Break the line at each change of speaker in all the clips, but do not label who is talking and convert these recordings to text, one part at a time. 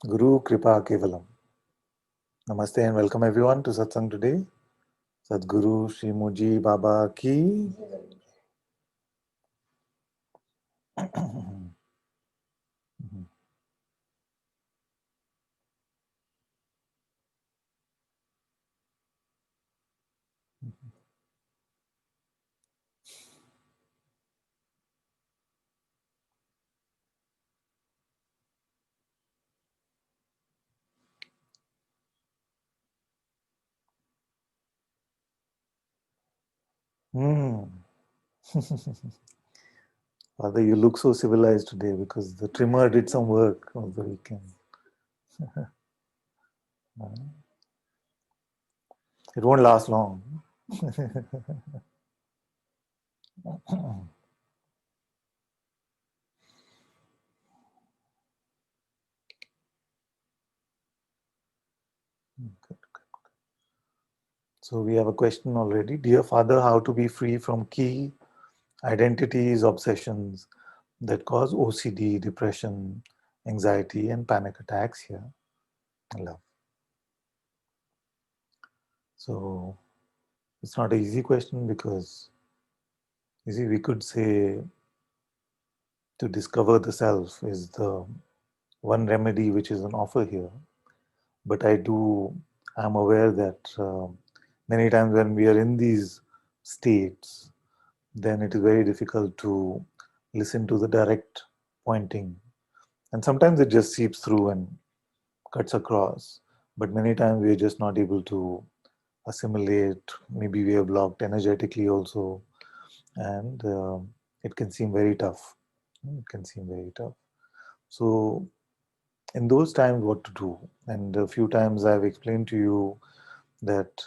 Guru Kripa Kevalam. Namaste and welcome everyone to Satsang today. Sadguru Shri Muji Baba ki. Hmm. Father, you look so civilized today because the trimmer did some work over the weekend. It won't last long. So we have a question already. Dear Father, how to be free from key identities, obsessions that cause OCD, depression, anxiety, and panic attacks here? Love. So it's not an easy question because, you see, we could say to discover the self is the one remedy which is an offer here. But I'm aware that many times when we are in these states, then it is very difficult to listen to the direct pointing. And sometimes it just seeps through and cuts across. But many times we are just not able to assimilate. Maybe we are blocked energetically also. And it can seem very tough. It can seem very tough. So, in those times, what to do? And a few times I've explained to you that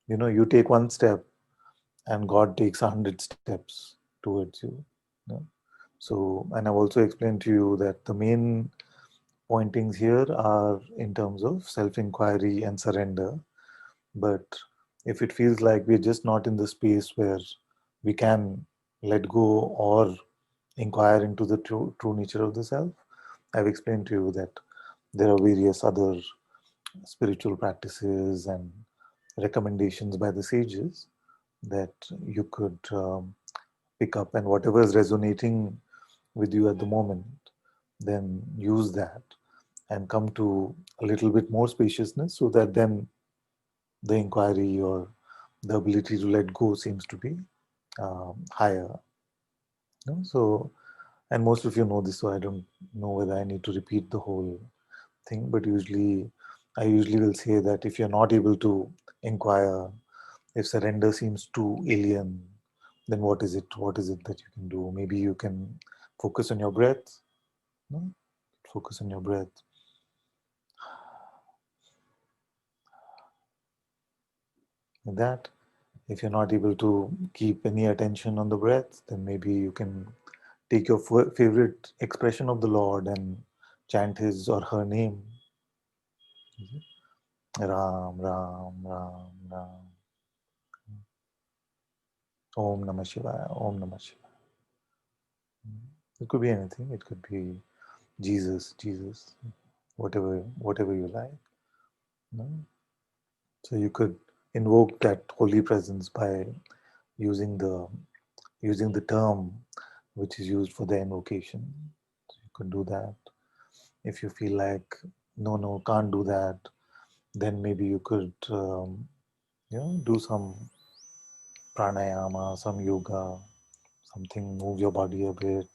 you take one step and God takes 100 steps towards you. You know? So, and I've also explained to you that the main pointings here are in terms of self-inquiry and surrender. But if it feels like we're just not in the space where we can let go or inquire into the true nature of the self, I've explained to you that there are various other spiritual practices and recommendations by the sages that you could pick up, and whatever is resonating with you at the moment, then use that and come to a little bit more spaciousness so that then the inquiry or the ability to let go seems to be higher. So, and most of you know this, so I don't know whether I need to repeat the whole thing, but I usually will say that if you're not able to inquire, if surrender seems too alien, then what is it? What is it that you can do? Maybe you can focus on your breath. No? Focus on your breath. Like that. If you're not able to keep any attention on the breath, then maybe you can take your favorite expression of the Lord and chant his or her name. Ram, Ram, Ram, Ram. Om Namah Shivaya, Om Namah Shivaya. It could be anything. It could be Jesus, Jesus, whatever you like. No? So you could invoke that holy presence by using the using the term which is used for the invocation. So you could do that. If you feel like no, can't do that, then maybe you could do some pranayama, some yoga, something, move your body a bit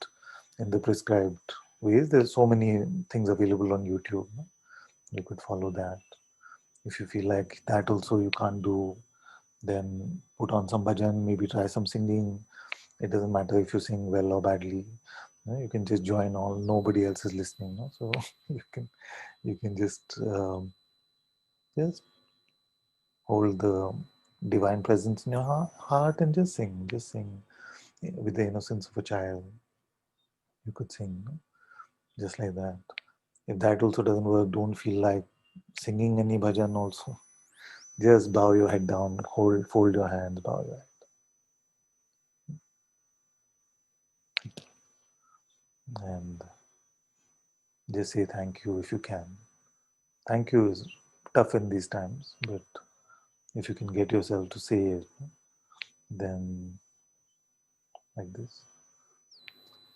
in the prescribed ways. There's so many things available on YouTube. No? You could follow that. If you feel like that also you can't do, then put on some bhajan, maybe try some singing. It doesn't matter if you sing well or badly. You can just join all. Nobody else is listening. No? So you can just hold the divine presence in your heart and just sing with the innocence of a child. You could sing, no? Just like that. If that also doesn't work, don't feel like singing any bhajan also. Just bow your head down, fold your hands, bow your head. And Just say thank you if you can. Thank you is tough in these times, but if you can get yourself to say it, then like this.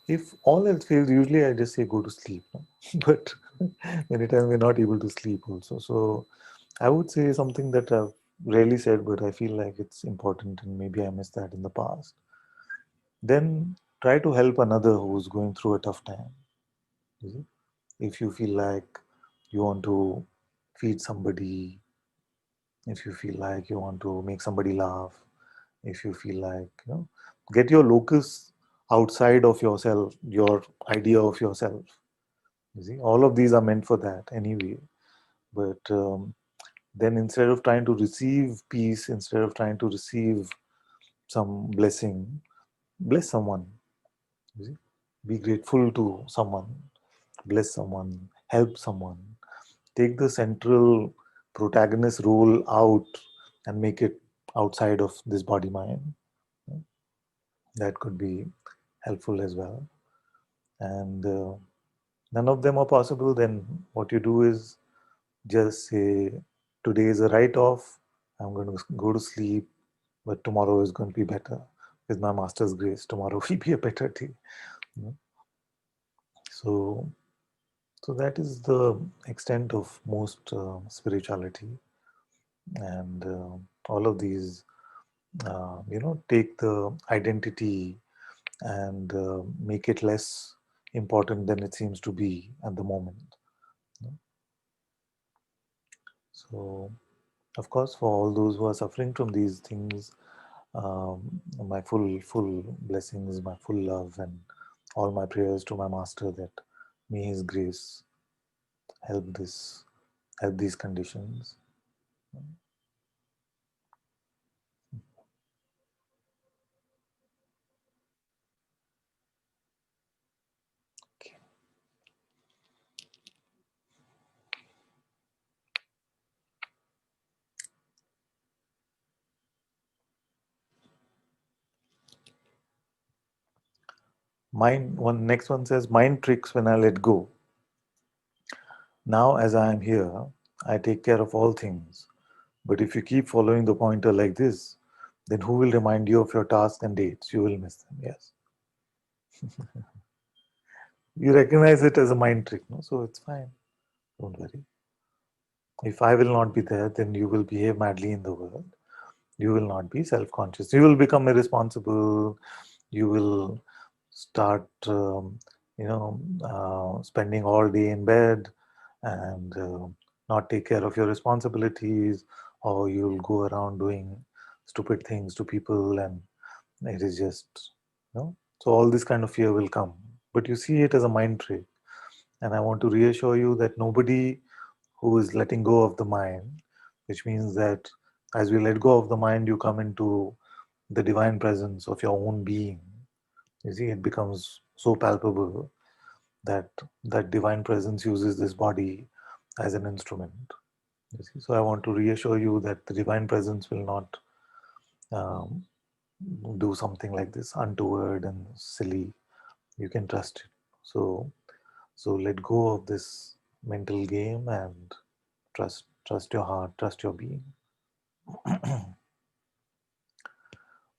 If all else fails, usually I just say go to sleep. No? But many times we're not able to sleep also. So I would say something that I've rarely said, but I feel like it's important, and maybe I missed that in the past. Then try to help another who's going through a tough time. You see? If you feel like you want to feed somebody, if you feel like you want to make somebody laugh, if you feel like, get your locus outside of yourself, your idea of yourself. You see, all of these are meant for that anyway. But then instead of trying to receive peace, instead of trying to receive some blessing, bless someone. You see? Be grateful to someone, bless someone, help someone. Take the central protagonist role out and make it outside of this body mind. That could be helpful as well. And none of them are possible, then what you do is just say, today is a write off. I'm going to go to sleep, but tomorrow is going to be better. With my master's grace, tomorrow will be a better day. you know. So, so that is the extent of most spirituality, and all of these, take the identity and make it less important than it seems to be at the moment. you know. So, of course, for all those who are suffering from these things, my full blessings, my full love, and all my prayers to my master that may his grace help this help these conditions. Okay. Next one says, mind tricks when I let go. Now as I am here, I take care of all things. But if you keep following the pointer like this, then who will remind you of your tasks and dates? You will miss them. Yes. You recognize it as a mind trick, no? So it's fine. Don't worry. If I will not be there, then you will behave madly in the world. You will not be self-conscious. You will become irresponsible. You will start, spending all day in bed and not take care of your responsibilities, or you'll go around doing stupid things to people, and it is just, So all this kind of fear will come, but you see it as a mind trick. And I want to reassure you that nobody who is letting go of the mind, which means that as we let go of the mind, you come into the divine presence of your own being. You see, it becomes so palpable that that divine presence uses this body as an instrument. You see, so I want to reassure you that the divine presence will not um, do something like this untoward and silly. You can trust it. So let go of this mental game and trust your heart, trust your being.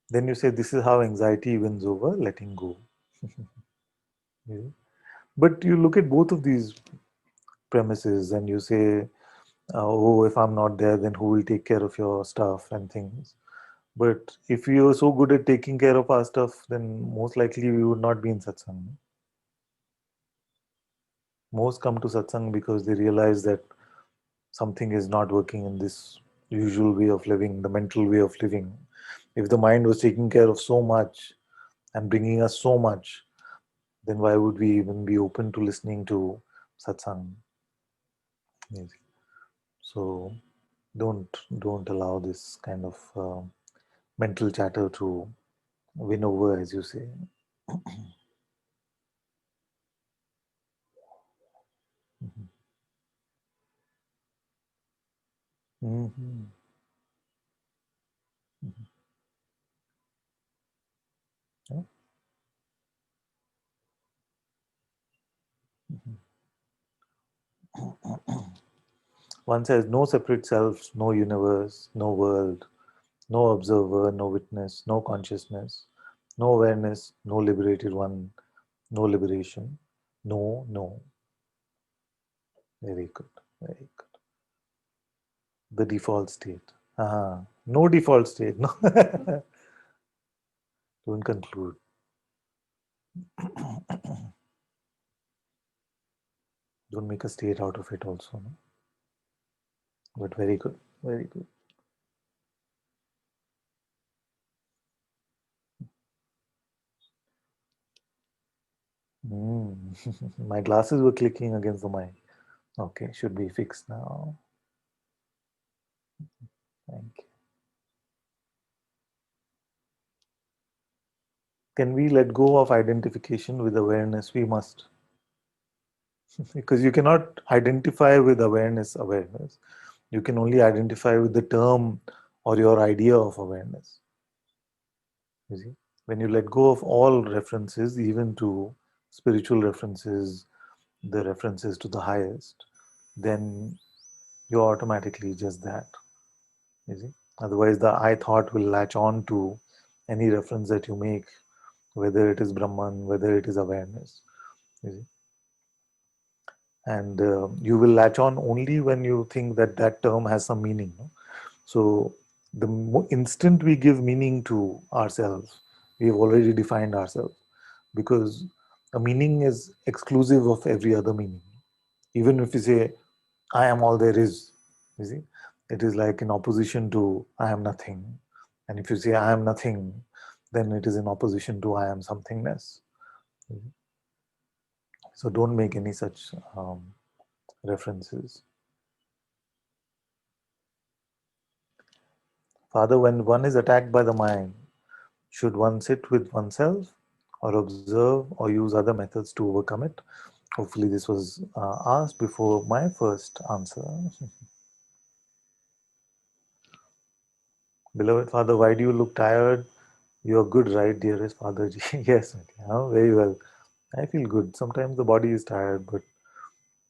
Then you say, this is how anxiety wins over letting go. Yeah. But you look at both of these premises and you say, oh, if I'm not there, then who will take care of your stuff and things? But if we are so good at taking care of our stuff, then most likely we would not be in satsang. Most come to satsang because they realize that something is not working in this usual way of living, the mental way of living. If the mind was taking care of so much and bringing us so much, then why would we even be open to listening to satsang? Yes. So don't allow this kind of mental chatter to win over, as you say. Mhm. Mhm. Mhm. Yeah. Mhm. One says no separate self, no universe, no world, no observer, no witness, no consciousness, no awareness, no liberated one, no liberation, no, no. Very good, very good. The default state. No default state, no. Don't conclude. Don't make a state out of it also. No? But very good, very good. My glasses were clicking against the mic. Okay, should be fixed now. Thank you. Can we let go of identification with awareness? We must. Because you cannot identify with awareness. You can only identify with the term or your idea of awareness. You see, when you let go of all references, even to spiritual references, the references to the highest, then you're automatically just that. You see, otherwise the I thought will latch on to any reference that you make, whether it is Brahman, whether it is awareness. You see, and you will latch on only when you think that that term has some meaning. No? So the instant we give meaning to ourselves, we have already defined ourselves, because a meaning is exclusive of every other meaning. Even if you say, I am all there is, you see, it is like in opposition to I am nothing. And if you say I am nothing, then it is in opposition to I am somethingness. So don't make any such references. Father, when one is attacked by the mind, should one sit with oneself or observe or use other methods to overcome it? Hopefully, this was asked before my first answer. Beloved Father, why do you look tired? You're good, right, dearest Father? Yes, very well. I feel good. Sometimes the body is tired, but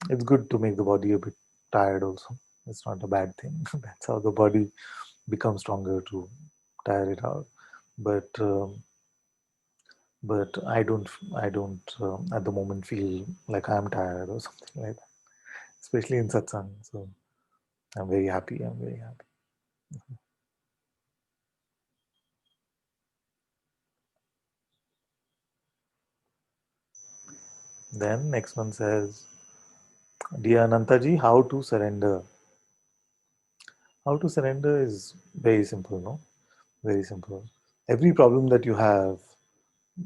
it's good to make the body a bit tired also. It's not a bad thing. That's how the body becomes stronger, to tire it out. But I don't at the moment feel like I'm tired or something like that, especially in satsang. So I'm very happy. I'm very happy. Then next one says, Dear Anantaji, how to surrender? How to surrender is very simple, no? Very simple. Every problem that you have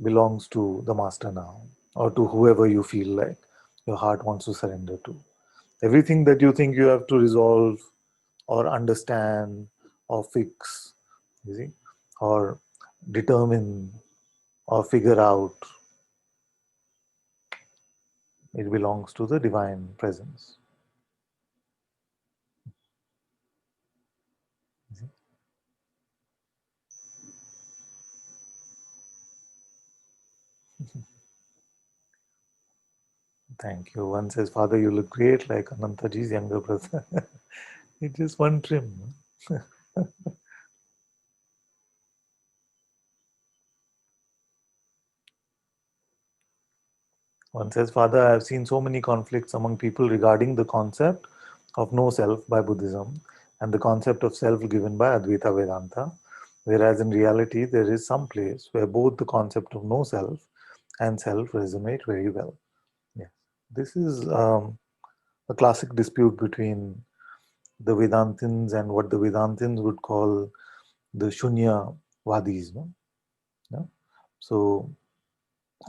belongs to the master now, or to whoever you feel like your heart wants to surrender to. Everything that you think you have to resolve or understand or fix, you see, or determine or figure out, it belongs to the divine presence. Thank you. One says, Father, you look great like Anantaji's younger brother. It's just one trim. One says, Father, I have seen so many conflicts among people regarding the concept of no self by Buddhism and the concept of self given by Advaita Vedanta, whereas in reality there is some place where both the concept of no self and self resonate very well. Yes. This is a classic dispute between the Vedantins and what the Vedantins would call the Shunya Vadis. No? Yeah? So,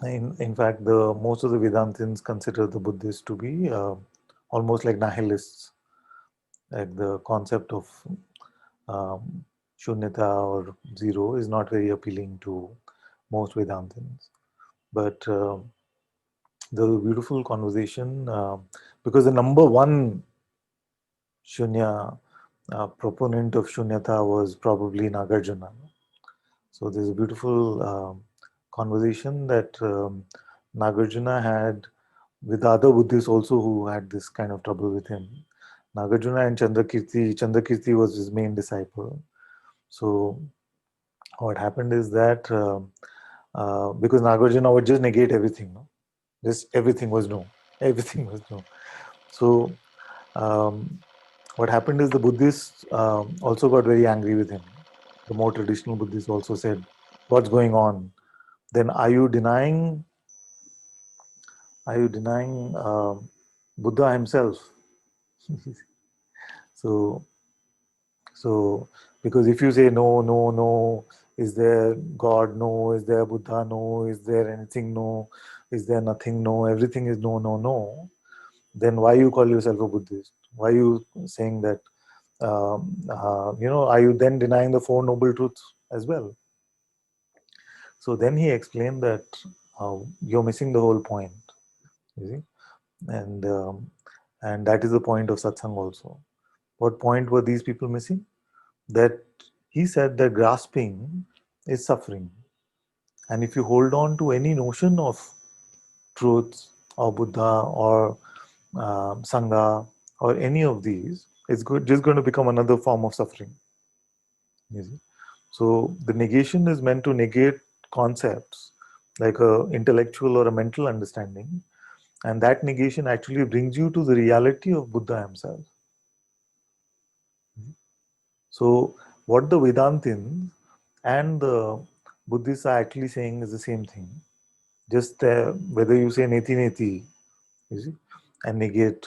in fact, the most of the Vedantins consider the Buddhists to be almost like nihilists. Like the concept of um, Shunyata or zero is not very appealing to most Vedantins. But the beautiful conversation, because the number one Shunya proponent of Shunyata was probably Nagarjuna. So there's a beautiful conversation that Nagarjuna had with other Buddhists also who had this kind of trouble with him. Nagarjuna and Chandrakirti was his main disciple. So what happened is that because Nagarjuna would just negate everything, no? Just everything was no, everything was no. So um, what happened is the Buddhists also got very angry with him. The more traditional Buddhists also said, "What's going on? Then are you denying Buddha himself?" So So, because if you say no, no, no, is there God? No, is there Buddha? No, is there anything? No, is there nothing? No, everything is no, no, no. Then why you call yourself a Buddhist? Why you saying that? Are you then denying the Four Noble Truths as well? So then he explained that you're missing the whole point. You see, and um, and that is the point of satsang also. What point were these people missing? That he said that grasping is suffering. And if you hold on to any notion of truth or Buddha or Sangha or any of these, it's just going to become another form of suffering. You see? So the negation is meant to negate concepts like a intellectual or a mental understanding, and that negation actually brings you to the reality of Buddha himself. So what the Vedantins and the Buddhists are actually saying is the same thing. Just whether you say neti neti, you see, and negate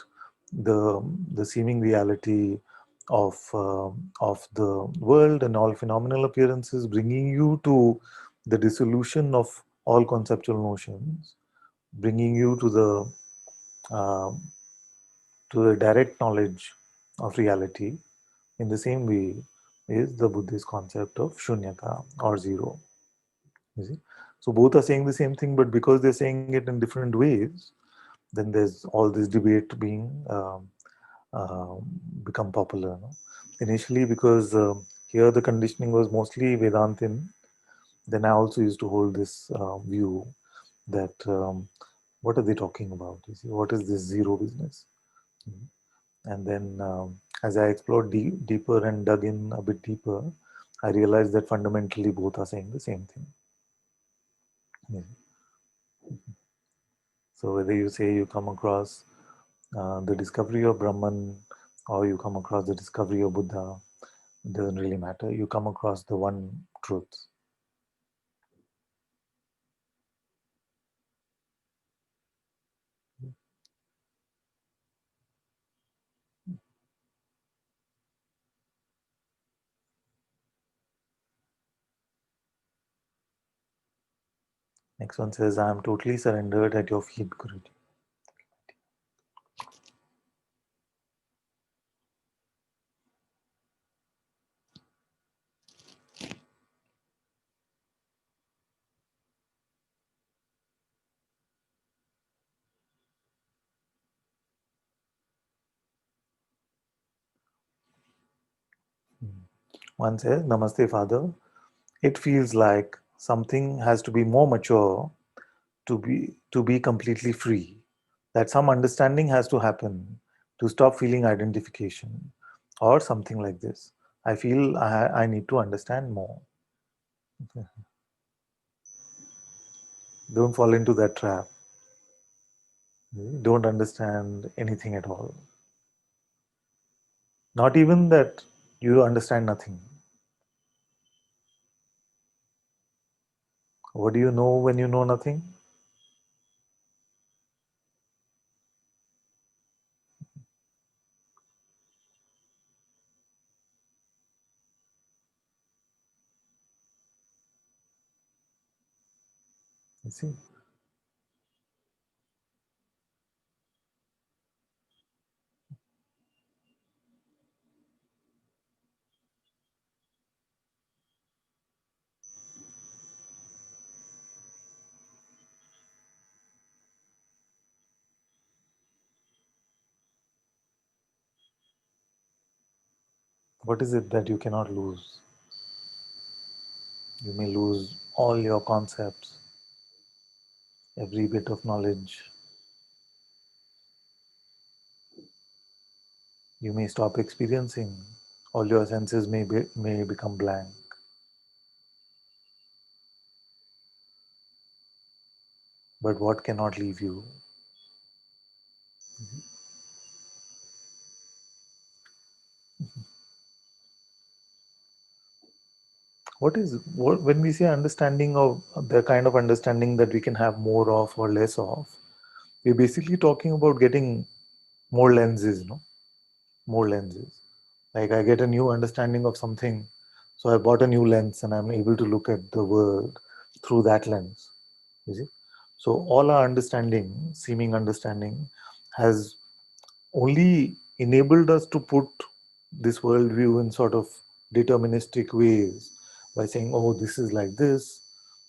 the seeming reality of the world and all phenomenal appearances, bringing you to the dissolution of all conceptual notions, bringing you um, to the direct knowledge of reality. In the same way, is the Buddhist concept of shunyata or zero. You see, so both are saying the same thing, but because they're saying it in different ways, then there's all this debate being uh, become popular. No? Initially, because here the conditioning was mostly Vedantin, then I also used to hold this view that what are they talking about? You see, what is this zero business? Mhm. And then as I explored deeper and dug in a bit deeper, I realized that fundamentally both are saying the same thing. Mhm. So whether you say you come across the discovery of Brahman or you come across the discovery of Buddha, it doesn't really matter. You come across the one truth. Next one says, I am totally surrendered at your feet, Guruji. One says, Namaste, Father. It feels like something has to be more mature to be completely free. That some understanding has to happen to stop feeling identification or something like this. I feel I need to understand more. Don't fall into that trap. Don't understand anything at all. Not even that you understand nothing. What do you know when you know nothing? You see, what is it that you cannot lose? You may lose all your concepts, every bit of knowledge, You may stop experiencing. All your senses may become blank. But what cannot leave you? When we say understanding of the kind of understanding that we can have more of or less of, we're basically talking about getting more lenses, no? More lenses. Like I get a new understanding of something, so I bought a new lens and I'm able to look at the world through that lens. You see? So all our understanding, seeming understanding, has only enabled us to put this worldview in sort of deterministic ways by saying, oh, this is like this.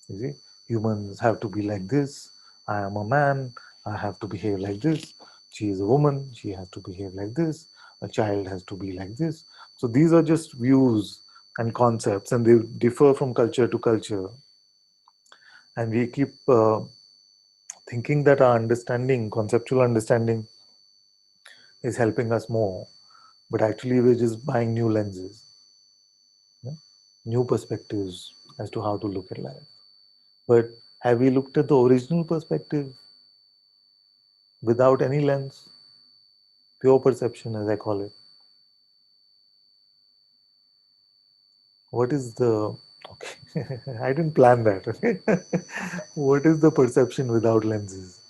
You see, humans have to be like this. I am a man. I have to behave like this. She is a woman. She has to behave like this. A child has to be like this. So these are just views and concepts, and they differ from culture to culture. And we keep thinking that our understanding, conceptual understanding, is helping us more. But actually, we're just buying new lenses, yeah? New perspectives as to how to look at life. But have we looked at the original perspective without any lens? Pure perception, as I call it. What is the. Okay, I didn't plan that. Okay? What is the perception without lenses?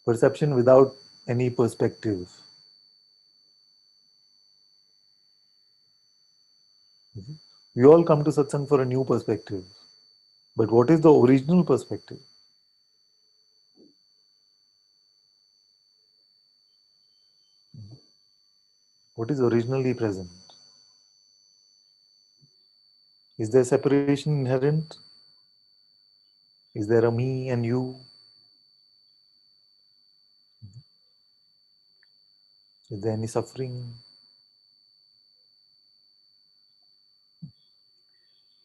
Perception without any perspective. We all come to satsang for a new perspective. But what is the original perspective? What is originally present? Is there separation inherent? Is there a me and you? Is there any suffering?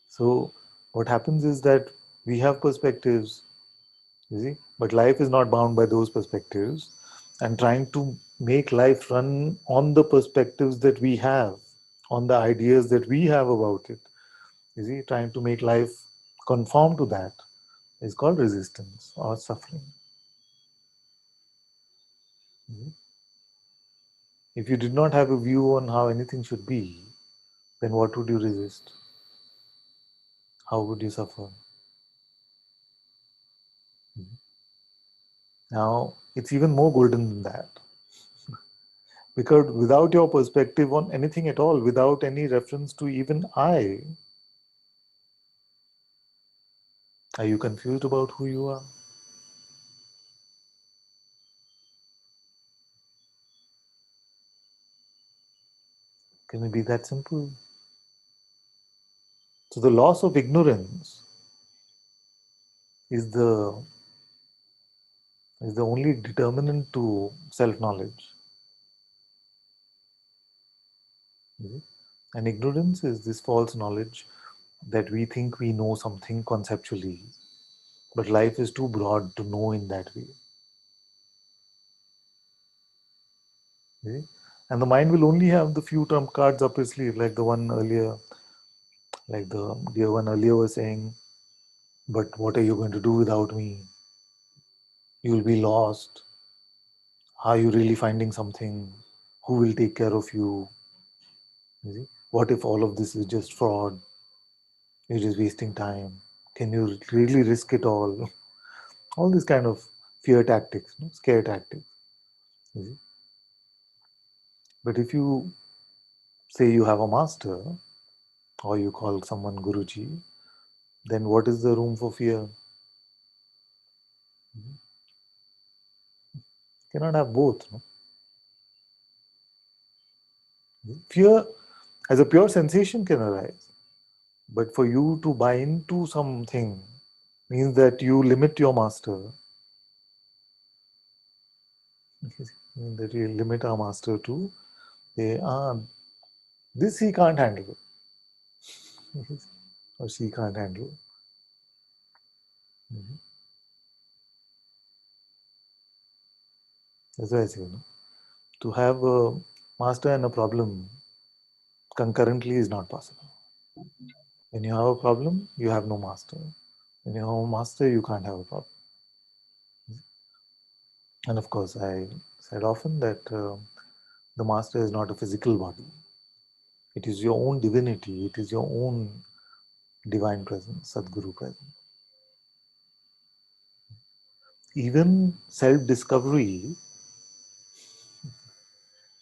So, what happens is that we have perspectives, you see, but life is not bound by those perspectives. And trying to make life run on the perspectives that we have, on the ideas that we have about it, you see, trying to make life conform to that is called resistance or suffering. Mhm. If you did not have a view on how anything should be, then what would you resist? How would you suffer? Mhm. Now, it's even more golden than that. Because without your perspective on anything at all, without any reference to even I, are you confused about who you are? Can it be that simple? So the loss of ignorance is the only determinant to self-knowledge. And ignorance is this false knowledge that we think we know something conceptually, but life is too broad to know in that way. Okay? And the mind will only have the few trump cards up his sleeve, like the one earlier, like the dear one earlier was saying, but what are you going to do without me? You'll be lost. Are you really finding something? Who will take care of you? You see? What if all of this is just fraud? You're just wasting time. Can you really risk it all? All these kind of fear tactics, no? Scare tactics. You see? But if you say you have a master or you call someone Guruji, then what is the room for fear? You cannot have both. No? Fear as a pure sensation can arise. But for you to buy into something means that you limit your master. That you limit our master to say, this he can't handle. Or she can't handle. That's why I say, to have a master and a problem concurrently is not possible. When you have a problem, you have no master. When you have a master, you can't have a problem. And of course, I said often that the master is not a physical body. It is your own divinity. It is your own divine presence, Sadguru presence. Even self-discovery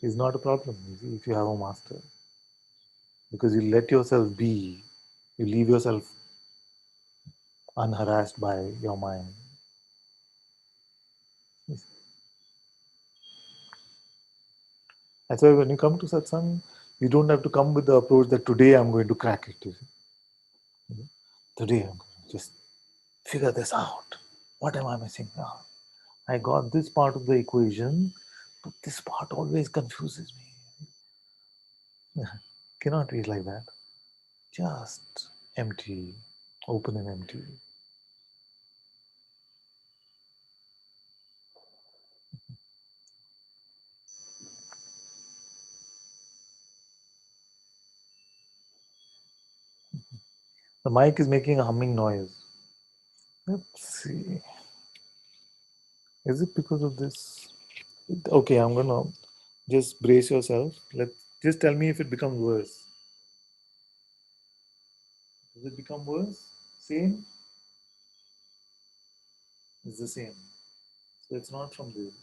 is not a problem if you have a master. Because you let yourself be, you leave yourself unharassed by your mind. That's why when you come to satsang, you don't have to come with the approach that today I'm going to crack it. Today I'm going to just figure this out. What am I missing now? I got this part of the equation, but this part always confuses me. Cannot be like that. Just empty, open and empty. The mic is making a humming noise. Let's see. Is it because of this? Okay, I'm gonna just brace yourself. Just tell me if it becomes worse. Does it become worse? Same? It's the same. So it's not from this.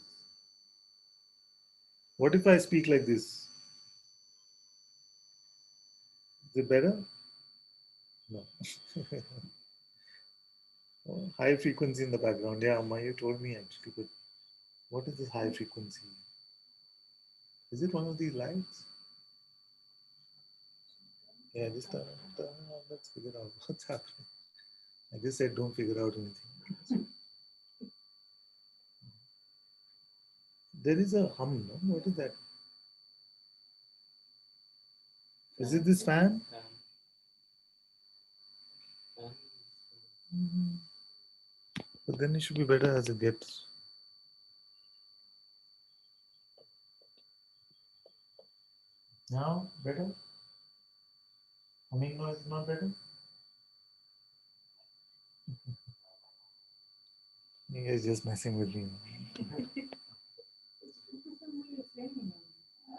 What if I speak like this? Is it better? No. Oh, high frequency in the background. Yeah, Mayu told me actually, but what is this high frequency? Is it one of these lights? Yeah, just let's figure out what's happening. I just said don't figure out anything. There is a hum, no? What is that? Is it this fan? But then it should be better as it gets. Now, better? Humming noise is not better? You guys just messing with me.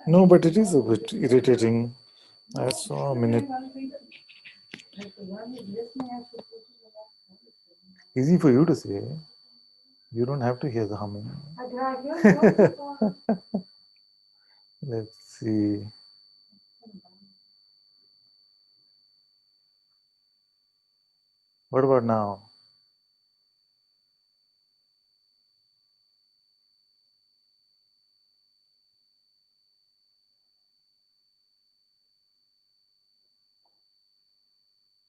No, but it is a bit irritating. I saw a minute. Easy for you to say. You don't have to hear the humming. Let's see. What about now?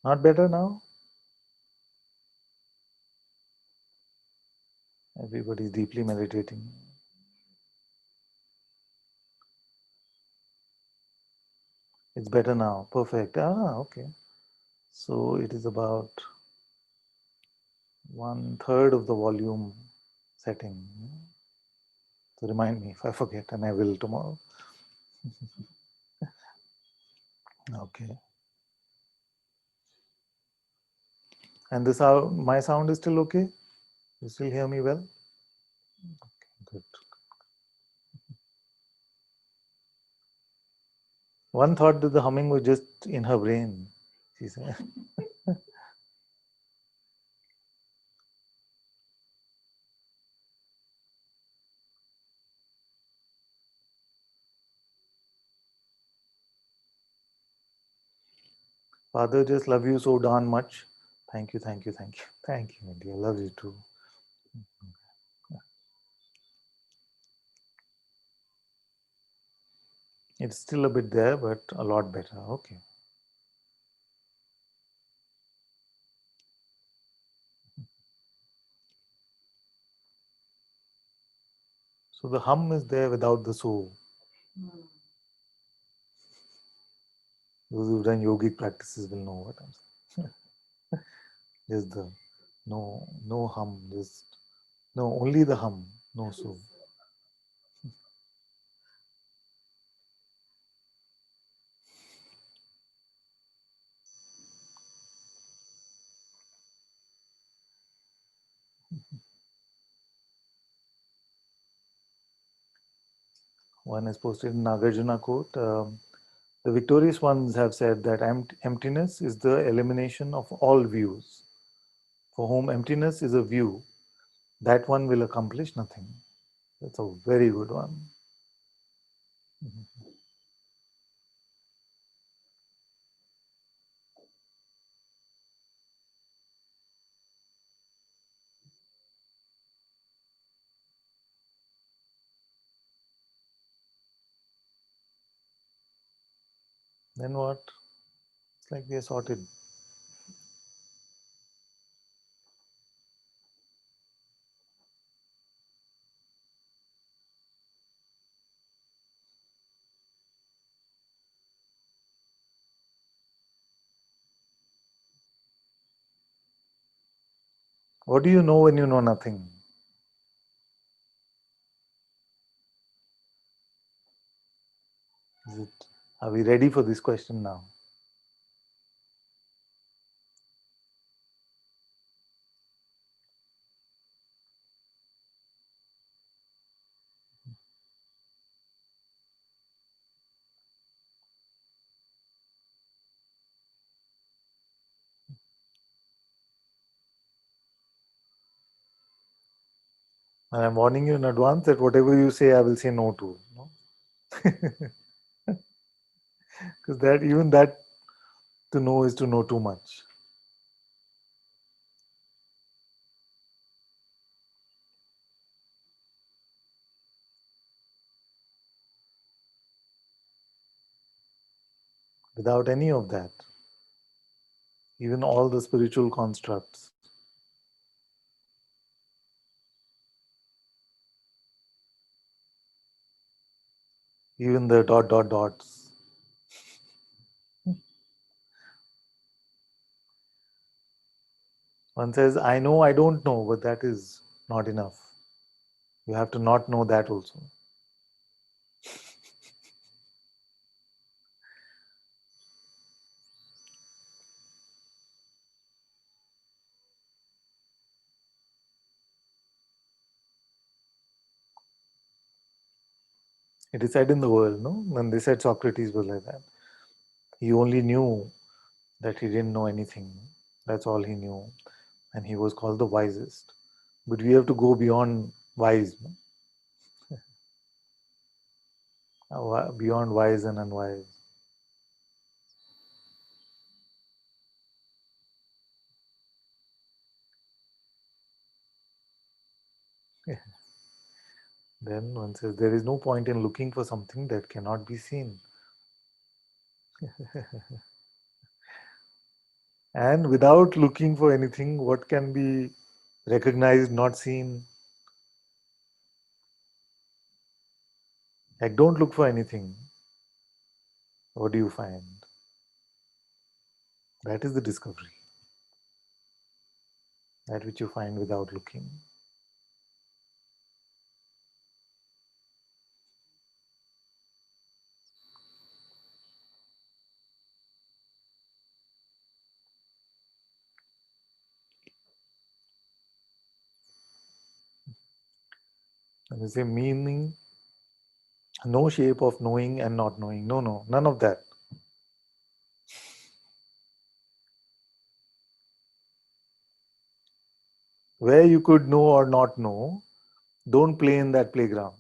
Not better now? Everybody's deeply meditating. It's better now. Perfect. Ah, okay. So it is about 1/3 of the volume setting. So remind me if I forget, and I will tomorrow. Okay. And the sound, my sound is still okay? You still hear me well? Okay, good. One thought that the humming was just in her brain, she said. Father, just love you so darn much. Thank you, thank you, thank you. Thank you, my dear. Love you too. It's still a bit there, but a lot better. Okay. So the hum is there without the so. Those who've done yogic practices will know what I'm saying. Just the no hum, just no, only the hum, no so. One has posted in Nagarjuna quote. The victorious ones have said that emptiness is the elimination of all views. For whom emptiness is a view, that one will accomplish nothing. That's a very good one. Mhm. Then what? It's like they're sorted. What do you know when you know nothing? Is it? Are we ready for this question now? And I'm warning you in advance that whatever you say, I will say no to. No? Because that even that to know is to know too much. Without any of that, even all the spiritual constructs, even the dots. One says, I know, I don't know, but that is not enough. You have to not know that also. It is said in the world, no? When they said Socrates was like that, he only knew that he didn't know anything. That's all he knew. And he was called the wisest. But we have to go beyond wise, no? Beyond wise and unwise. Then one says, there is no point in looking for something that cannot be seen. And without looking for anything, what can be recognized, not seen? Like, don't look for anything. What do you find? That is the discovery. That which you find without looking. And you say meaning, no shape of knowing and not knowing. No, no, none of that. Where you could know or not know, don't play in that playground.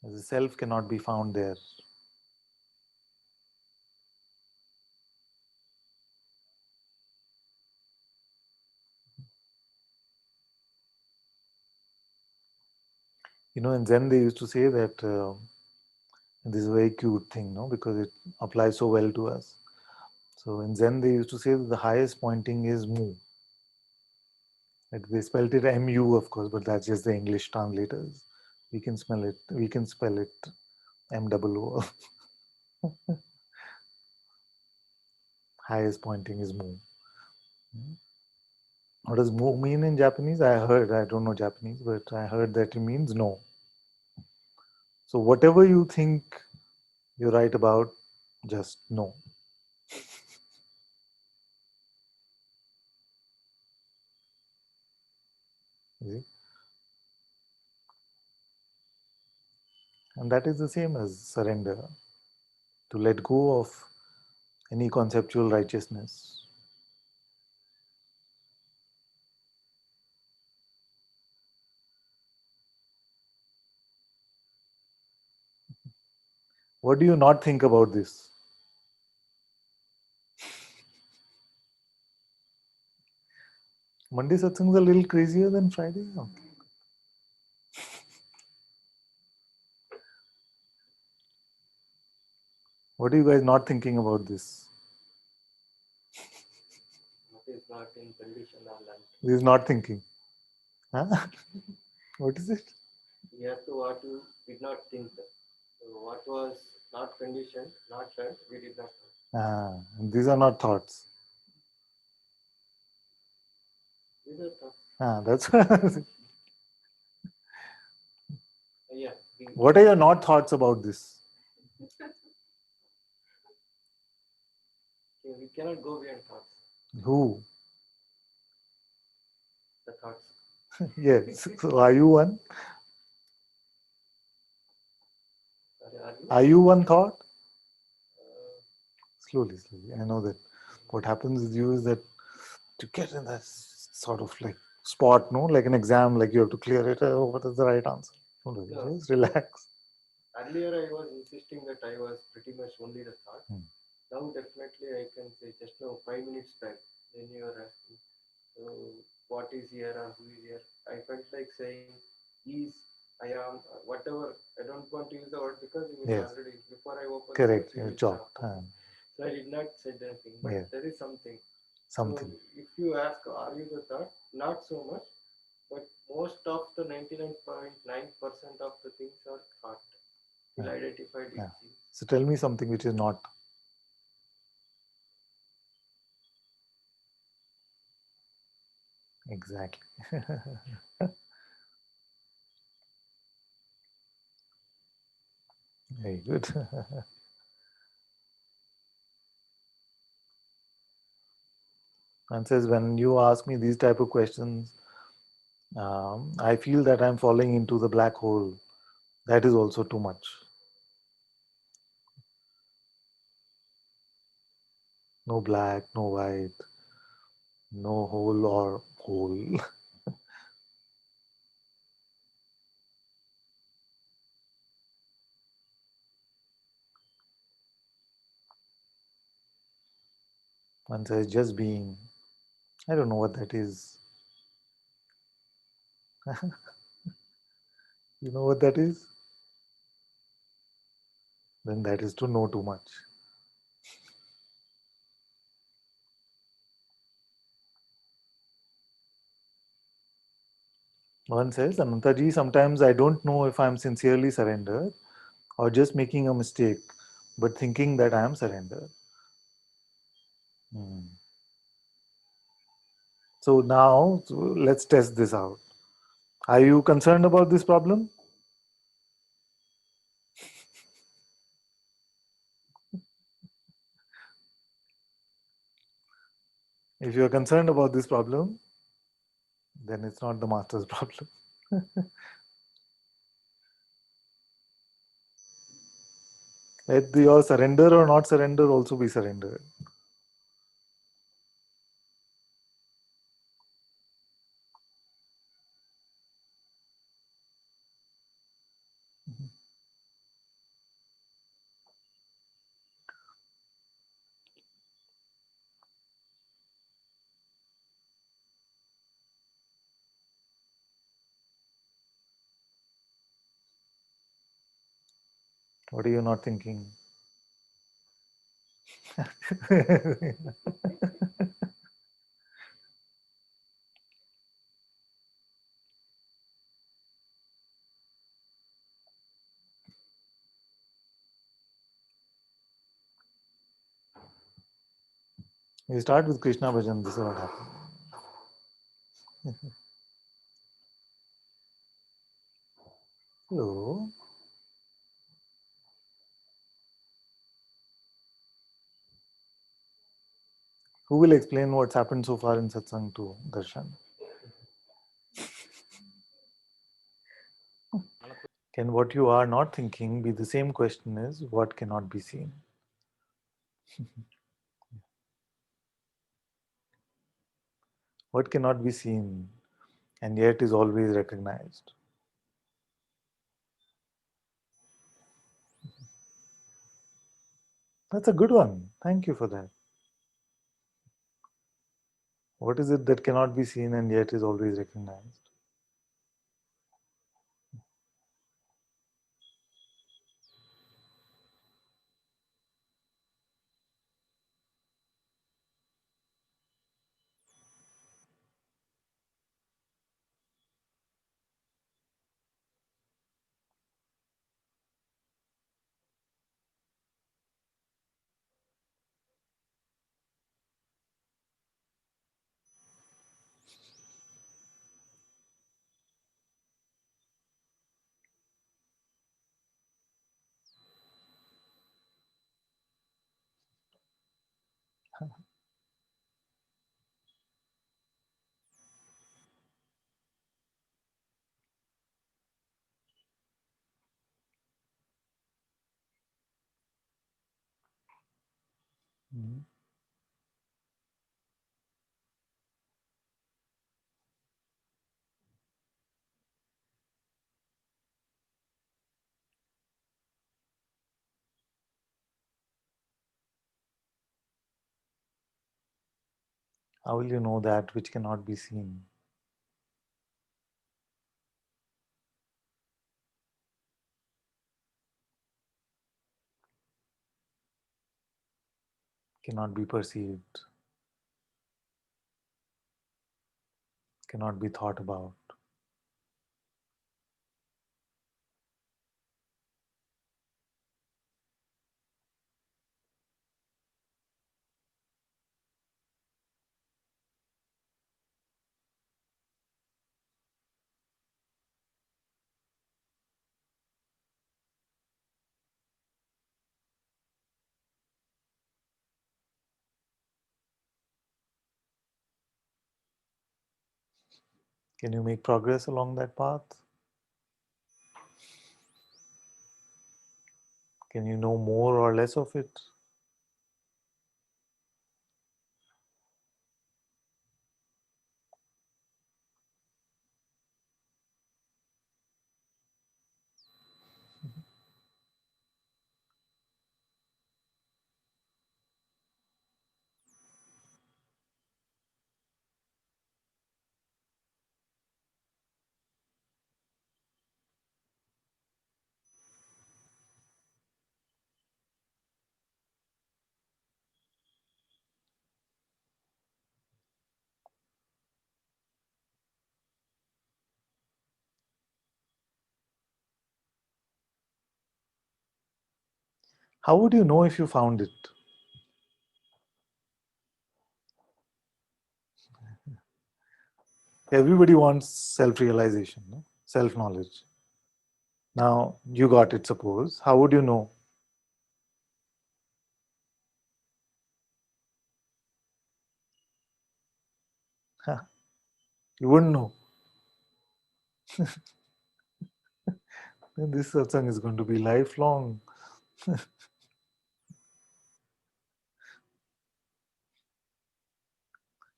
The self cannot be found there. You know, in Zen, they used to say that this is a very cute thing, no, because it applies so well to us. So in Zen, they used to say that the highest pointing is mu. Like they spelled it mu, of course, but that's just the English translators. We can smell it. We can spell it M-double-O. Highest pointing is mu. What does mo mean in Japanese? I heard, I don't know Japanese, but I heard that it means no. So whatever you think you're right about, just no. You see? And that is the same as surrender, to let go of any conceptual righteousness. What do you not think about this? Monday satsang is a little crazier than Friday. Okay. What are you guys not thinking about this?
What is not in condition or learned.
This is not thinking. Huh? What is it?
We have to what you did not think. So what was not conditioned, not learned, we did not know.
These are not thoughts.
These are thoughts.
That's
Yeah.
what are your not thoughts about this?
We cannot go beyond thoughts.
Who?
The thoughts.
Yes. So are you one? Are you one thought? Slowly, slowly. I know that what happens with you is that to get in that sort of like spot, no, like an exam, like you have to clear it. Oh, what is the right answer? Don't worry,
No.
just relax.
Earlier, I was insisting that I was pretty much only the thought. Now, definitely, I can say just now, 5 minutes back, when you are asking, so what is here or who is here, I felt like saying, is, I am, whatever. I don't want to use the word because you will
Yes.
already, before I open the
Correct.
mouth, you
You're
will
chopped.
stop. So I did not say anything, but
Yeah.
there is something.
Something.
So if you ask, are you the thought? Not so much, but most of the 99.9% of the things are thought. Will identify it.
Yeah. So tell me something which is not. Exactly. Very good. And says when you ask me these type of questions, I feel that I'm falling into the black hole. That is also too much. No black, no white, no hole or hole. One says just being. I don't know what that is. You know what that is? Then that is to know too much. One says, Anantaji, sometimes I don't know if I'm sincerely surrendered or just making a mistake, but thinking that I am surrendered. So now let's test this out. Are you concerned about this problem? If you are concerned about this problem, then it's not the master's problem. Let your surrender or not surrender also be surrendered. What are you not thinking? You start with Krishna Bhajan, this is what happens. Hello. Who will explain what's happened so far in satsang to Darshan? Can what you are not thinking be the same question as what cannot be seen? What cannot be seen and yet is always recognized? That's a good one. Thank you for that. What is it that cannot be seen and yet is always recognized? Mhm. How will you know that which cannot be seen? Cannot be perceived, cannot be thought about. Can you make progress along that path? Can you know more or less of it? How would you know if you found it? Everybody wants self realization, no? Self knowledge. Now, you got it, suppose. How would you know? Huh, you wouldn't know. Then this satsang is going to be lifelong.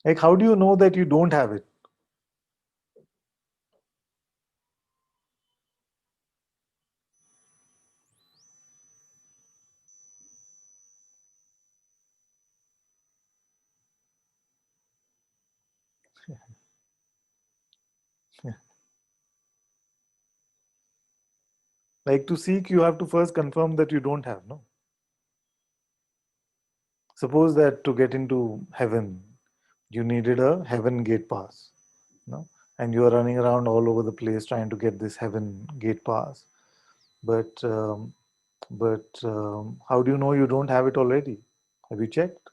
Like, how do you know that you don't have it? Like, to seek, you have to first confirm that you don't have, no? Suppose that to get into heaven, you needed a heaven gate pass, no? And you are running around all over the place trying to get this heaven gate pass. But how do you know you don't have it already? Have you checked?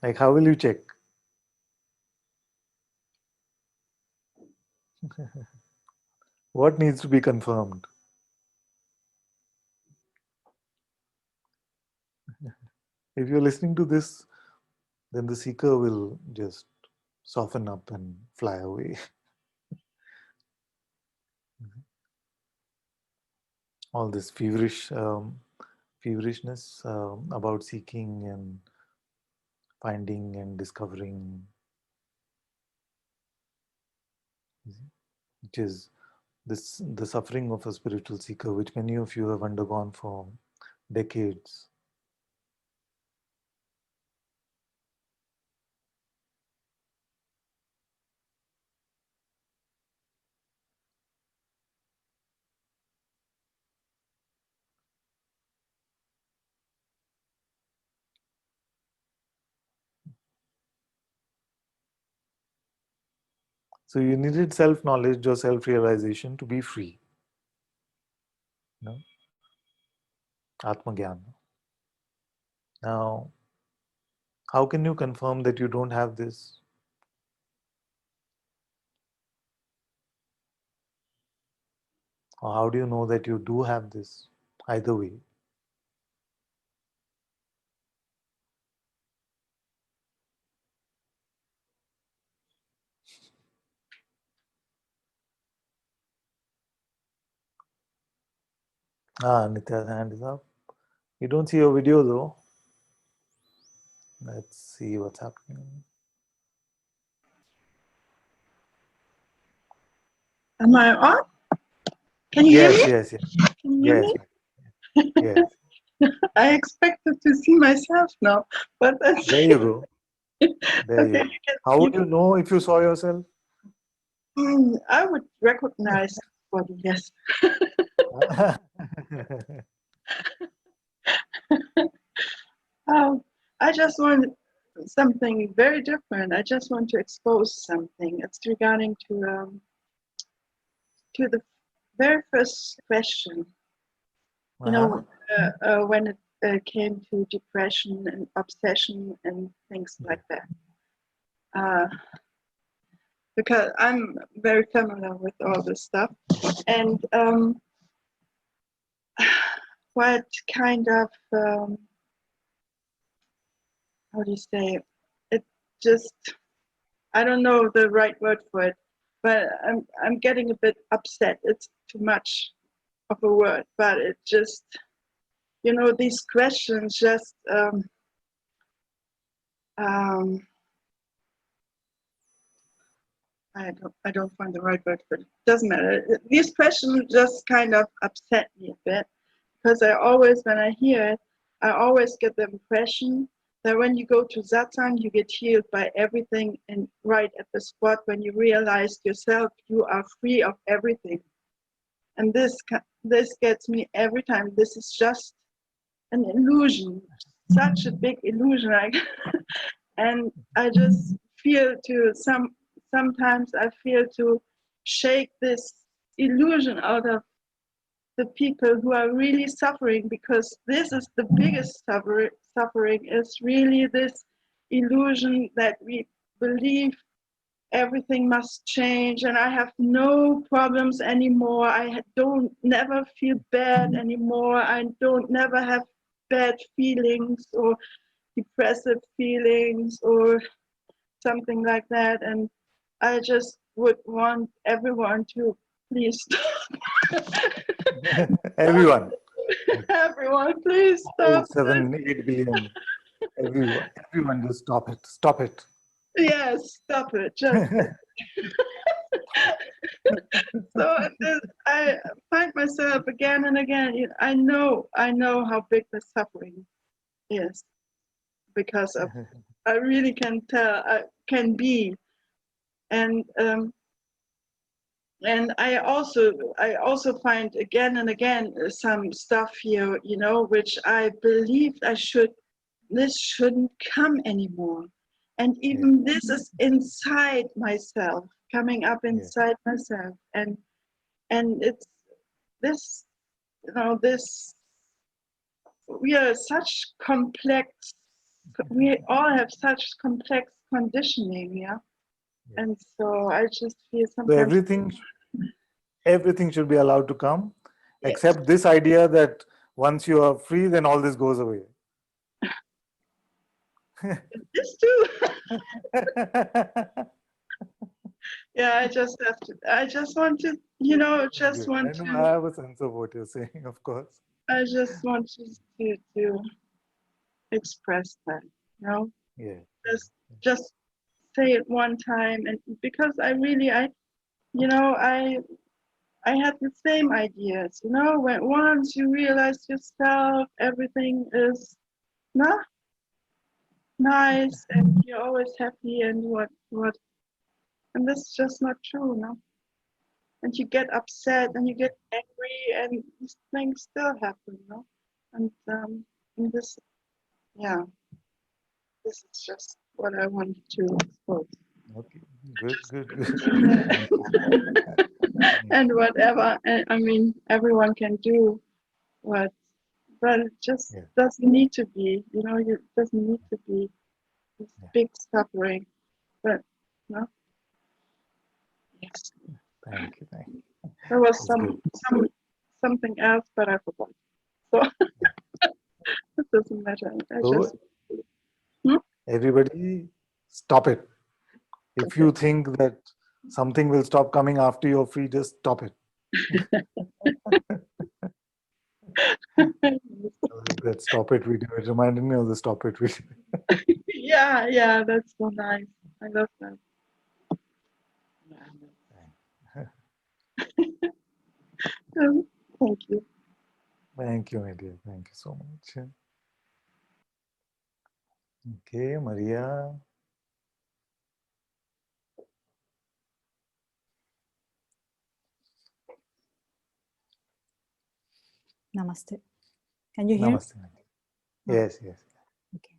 Like, how will you check? What needs to be confirmed? If you're listening to this, then the seeker will just soften up and fly away. All this feverishness about seeking and finding and discovering, which is the suffering of a spiritual seeker, which many of you have undergone for decades. So you needed self-knowledge or self-realization to be free. You know? Atma-gyan. Now, how can you confirm that you don't have this? Or how do you know that you do have this? Either way. Nitya's hand is up. You don't see your video though. Let's see what's happening.
Am I on? Can you hear me?
Yes.
Can you hear
Yes.
me?
Yes.
I expected to see myself now, but that's
There you go. There you
okay.
go. How would you know if you saw yourself?
I would recognize body, yes. I just want something very different. I just want to expose something. It's regarding to the very first question. You know, when it came to depression and obsession and things like that. Because I'm very familiar with all this stuff, and what kind of how do you say it? Just I don't know the right word for it, but I'm getting a bit upset. It's too much of a word, but it just these questions just I don't find the right word, but it doesn't matter. These questions just kind of upset me a bit because when I hear it, I always get the impression that when you go to satsang, you get healed by everything, and right at the spot when you realize yourself, you are free of everything. And this gets me every time. This is just an illusion, such a big illusion. And I just feel sometimes I feel to shake this illusion out of the people who are really suffering, because this is the biggest suffering is really this illusion that we believe everything must change and I have no problems anymore. I don't never feel bad anymore. I don't never have bad feelings or depressive feelings or something like that. And I just would want everyone to please stop.
Everyone.
Everyone, please
All
stop.
8 billion. Everyone just stop it. Stop it.
Yes, stop it. Just so I find myself again and again. I know how big the suffering is because of. I really can tell. I can be, and I also find again and again some stuff here, which I believed this shouldn't come anymore. And even this is inside myself, coming up inside myself. And it's this, this, we are such complex we all have such complex conditioning, yeah.
Yeah.
And so I just feel
So
sometimes
everything should be allowed to come,
yes.
except this idea that once you are free, then all this goes away.
This too. Yeah, I just have to. I just want to, just
Good.
want
I know
to.
I have a sense of what you're saying, of course.
I just want to express that,
Yeah.
just say it one time, and because I really, I had the same ideas, when once you realize yourself, everything is not nice, and you're always happy, and and that's just not true, no. And you get upset, and you get angry, and these things still happen, no. And in this, yeah, this is just what I wanted to expose.
Okay. Good. Thank you.
And whatever, I mean, everyone can do what, but it just
Yeah.
doesn't need to be, it doesn't need to be this
Yeah.
big suffering. But no, yes,
Thank you.
there was
That's good.
something else, but I forgot. So it doesn't matter. I just
So everybody, stop it. If you think that something will stop coming after you're free, just stop it. Like that stop it video. It reminded me of the stop it video.
yeah, that's so nice. I love that. Thank you.
Thank you, my dear. Thank you so much. Okay, Maria.
Namaste. Can you hear?
Namaste. Yes.
Okay.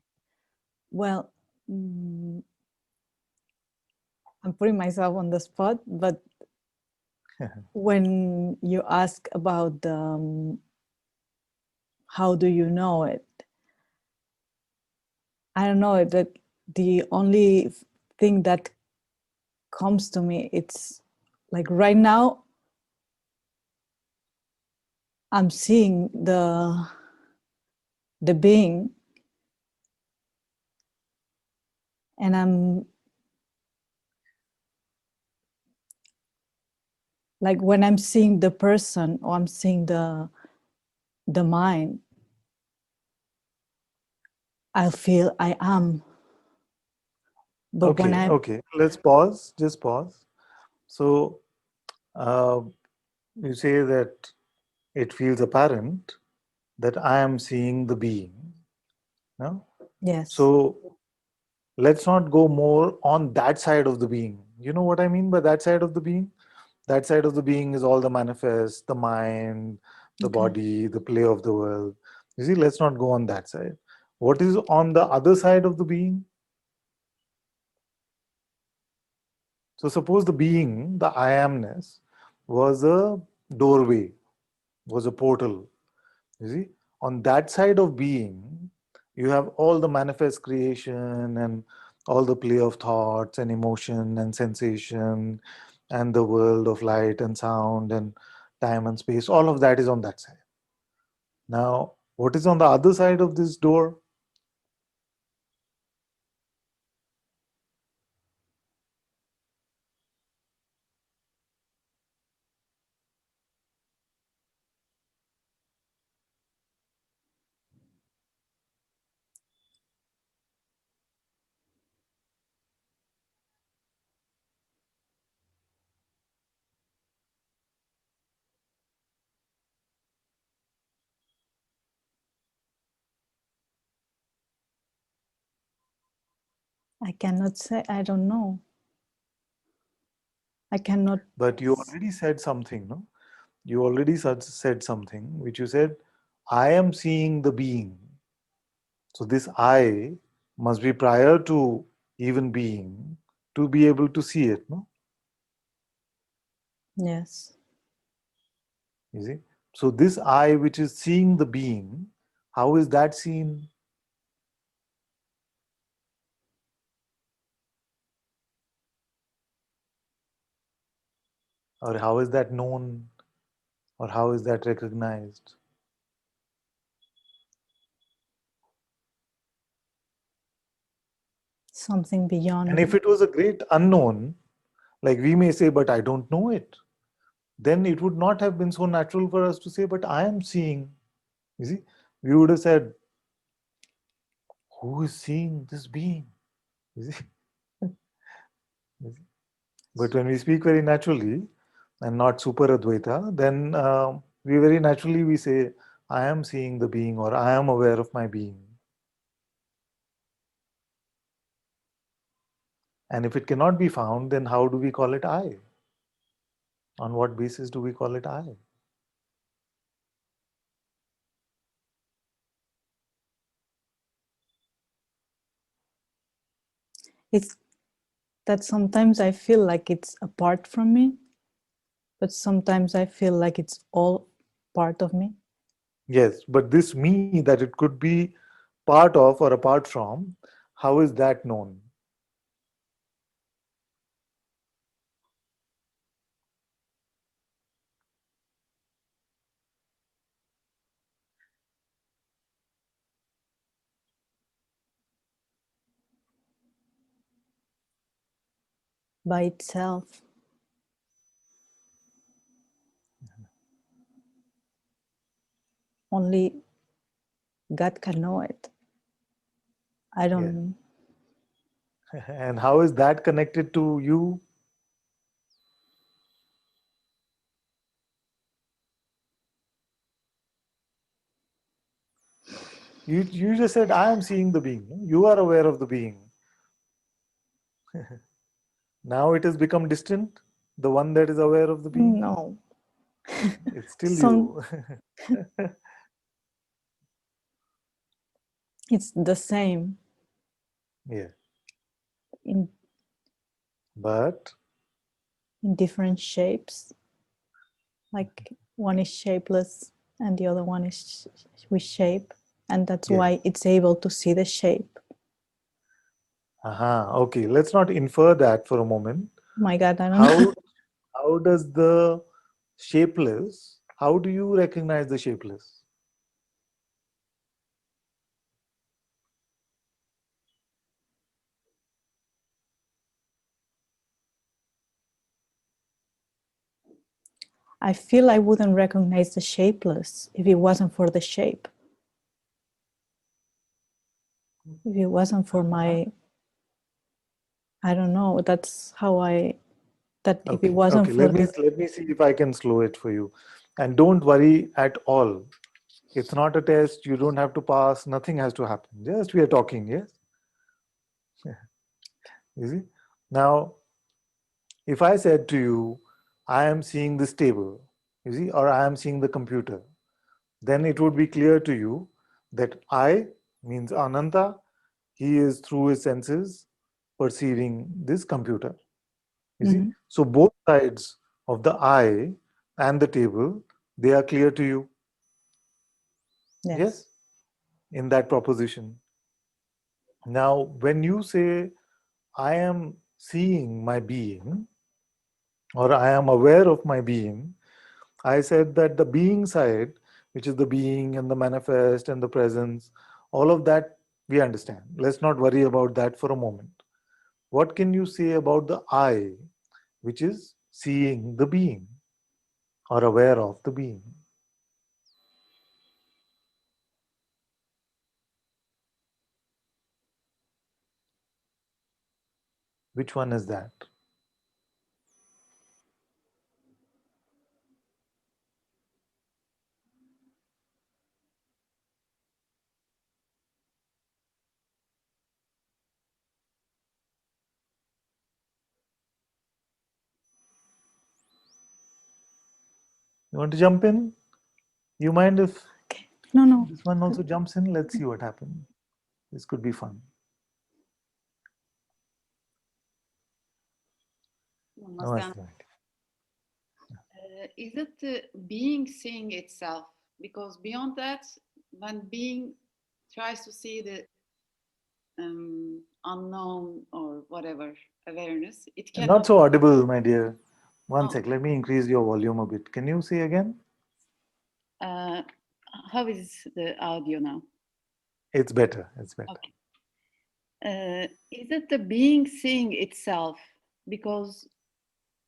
Well, I'm putting myself on the spot, but when you ask about how do you know it, I don't know that the only thing that comes to me, it's like right now I'm seeing the being, and I'm like, when I'm seeing the person, or I'm seeing the mind, I feel I am. But when
Okay. Let's pause. Just pause. So you say that it feels apparent that I am seeing the being. No?
yes,
So let's not go more on that side of the being. You know what I mean by that side of the being? That side of the being is all the manifest, the mind, the
okay.
body, the play of the world. You see, let's not go on that side. What is on the other side of the being? So suppose the being, the I amness, was a doorway, was a portal. You see, on that side of being, you have all the manifest creation and all the play of thoughts and emotion and sensation and the world of light and sound and time and space. All of that is on that side. Now, what is on the other side of this door?
I cannot say, I don't know. I cannot.
But you already said something, no? You already said something, which you said, I am seeing the being. So this I must be prior to even being to be able to see it, no?
Yes.
You see? So this I which is seeing the being, how is that seen? Or how is that known? Or how is that recognized?
Something beyond
And
me.
if it was a great unknown, like we may say, but I don't know it, then it would not have been so natural for us to say, but I am seeing. You see, we would have said, who is seeing this being? You see? You see? But when we speak very naturally and not super Advaita, then we very naturally we say, I am seeing the being, or I am aware of my being. And if it cannot be found, then how do we call it I? On what basis do we call it I?
It's that sometimes I feel like it's apart from me, but sometimes I feel like it's all part of me.
Yes, but this me that it could be part of or apart from, how is that known?
By itself. Only God can know it. I don't.
And how is that connected to you? You just said, I am seeing the being. You are aware of the being. Now it has become distant, the one that is aware of the being.
No.
It's still
Some.
you.
It's the same
Yeah.
in
But
different shapes. Like one is shapeless and the other one is with shape, and that's
yeah.
why it's able to see the shape.
Okay, let's not infer that for a moment.
My God, I don't
How
know.
how does the shapeless, how do you recognize the shapeless?
I feel I wouldn't recognize the shapeless if it wasn't for the shape. If it wasn't for my, I don't know, that's how that if it
Okay,
wasn't
okay.
for
Let me
the,
let me see if I can slow it for you. And don't worry at all. It's not a test. You don't have to pass. Nothing has to happen. Just we are talking. Yes. You see. Now, if I said to you, I am seeing this table, you see, or I am seeing the computer, then it would be clear to you that I means Ananta. He is through his senses perceiving this computer. You see.
Mhm.
So both sides of the I and the table, they are clear to you.
Yes.
Yes, in that proposition. Now, when you say, I am seeing my being, or I am aware of my being, I said that the being side, which is the being and the manifest and the presence, all of that we understand. Let's not worry about that for a moment. What can you say about the I, which is seeing the being or aware of the being? Which one is that? You want to jump in? You mind if
Okay. No, no.
this one also jumps in? Let's see what happens. This could be fun.
Namaste. Is it being seeing itself? Because beyond that, when being tries to see the unknown or whatever awareness, it
Not
cannot.
so audible, my dear. One
Oh.
sec, let me increase your volume a bit. Can you say again?
How is the audio now?
It's better. It's better.
Okay. Is it the being seeing itself? Because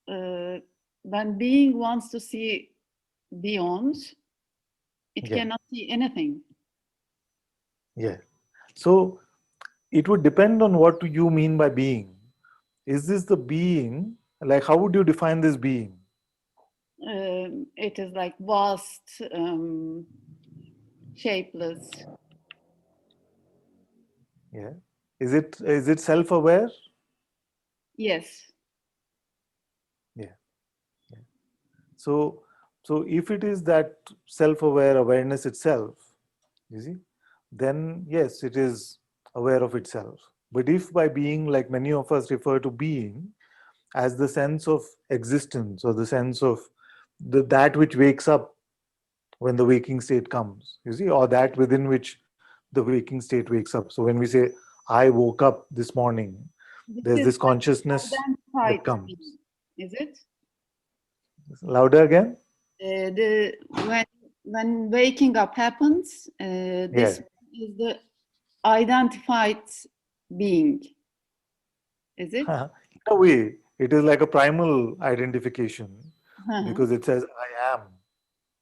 when being wants to see beyond, it
Yeah.
cannot see anything.
Yeah. So it would depend on what you mean by being. Is this the being? Like, how would you define this being?
It is like vast, shapeless.
Yeah. Is it self-aware?
Yes.
Yeah. Yeah. So if it is that self-aware awareness itself, you see, then yes, it is aware of itself. But if by being, like many of us refer to being as the sense of existence or the sense of that which wakes up when the waking state comes, you see, or that within which the waking state wakes up. So when we say, I woke up this morning,
This
there's
is
this
like
consciousness that
identified
comes.
being, is it?
Louder again?
The when waking up happens,
Yeah.
this is the identified being, is it?
In a way, it is like a primal identification because it says, I am.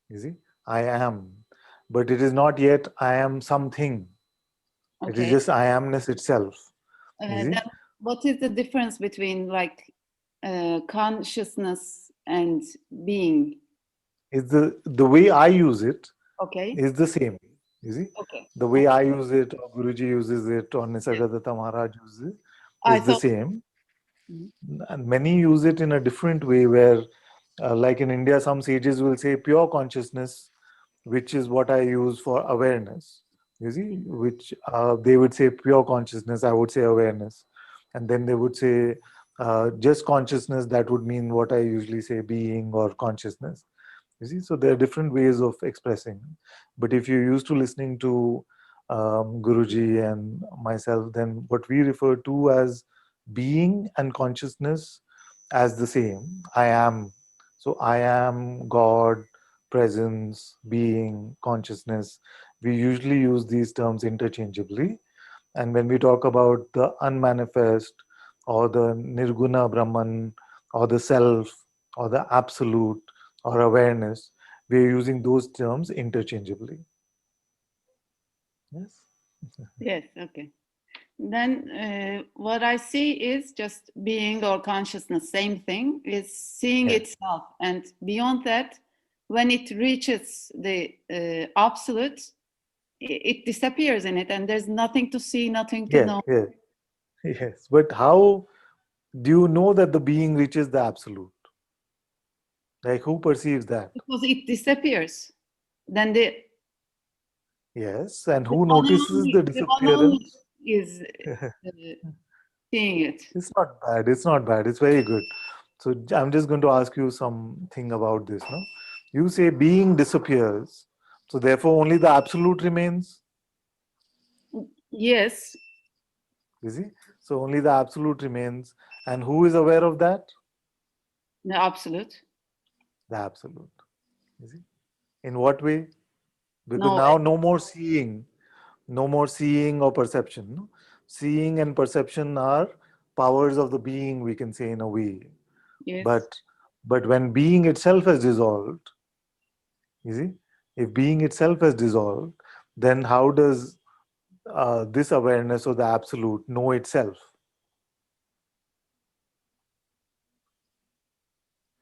You see, I am. But it is not yet, I am something. It is
Okay.
just I amness itself. You see,
Then what is the difference between like consciousness and being?
is the way I use it
Okay.
is the same. You see,
Okay.
the way I use it, or Guruji uses it, or Nisargadatta Maharaj uses it,
I
is the
thought.
same.
Mhm.
And many use it in a different way where, like in India, some sages will say pure consciousness, which is what I use for awareness. You see, which they would say pure consciousness, I would say awareness. And then they would say just consciousness, that would mean what I usually say being or consciousness. You see, so there are different ways of expressing. But if you're used to listening to Guruji and myself, then what we refer to as being and consciousness as the same. I am. So I am God, presence, being, consciousness. We usually use these terms interchangeably. And when we talk about the unmanifest or the Nirguna Brahman or the self or the absolute or awareness, we are using those terms interchangeably. Yes.
Yes. Okay. Then what I see is just being or consciousness, same thing, is seeing
Yeah.
itself. And beyond that, when it reaches the absolute, it disappears in it, and there's nothing to see, nothing to
Yeah.
know.
Yeah. Yes. But how do you know that the being reaches the absolute? Like, who perceives that?
Because it disappears. Then
Yes. And
the
who
one
notices
only,
the
the one only
disappearance?
is seeing it.
It's not bad. It's not bad. It's very good. So I'm just going to ask you something about this. No, you say being disappears, so therefore only the absolute remains.
Yes,
You see, so only the absolute remains, and who is aware of that?
the absolute.
The absolute. You see, in what way? Because
No,
now no more seeing or perception. No? Seeing and perception are powers of the being, we can say in a way.
yes.
But when being itself has dissolved, you see, if being itself has dissolved, then how does this awareness or the absolute know itself?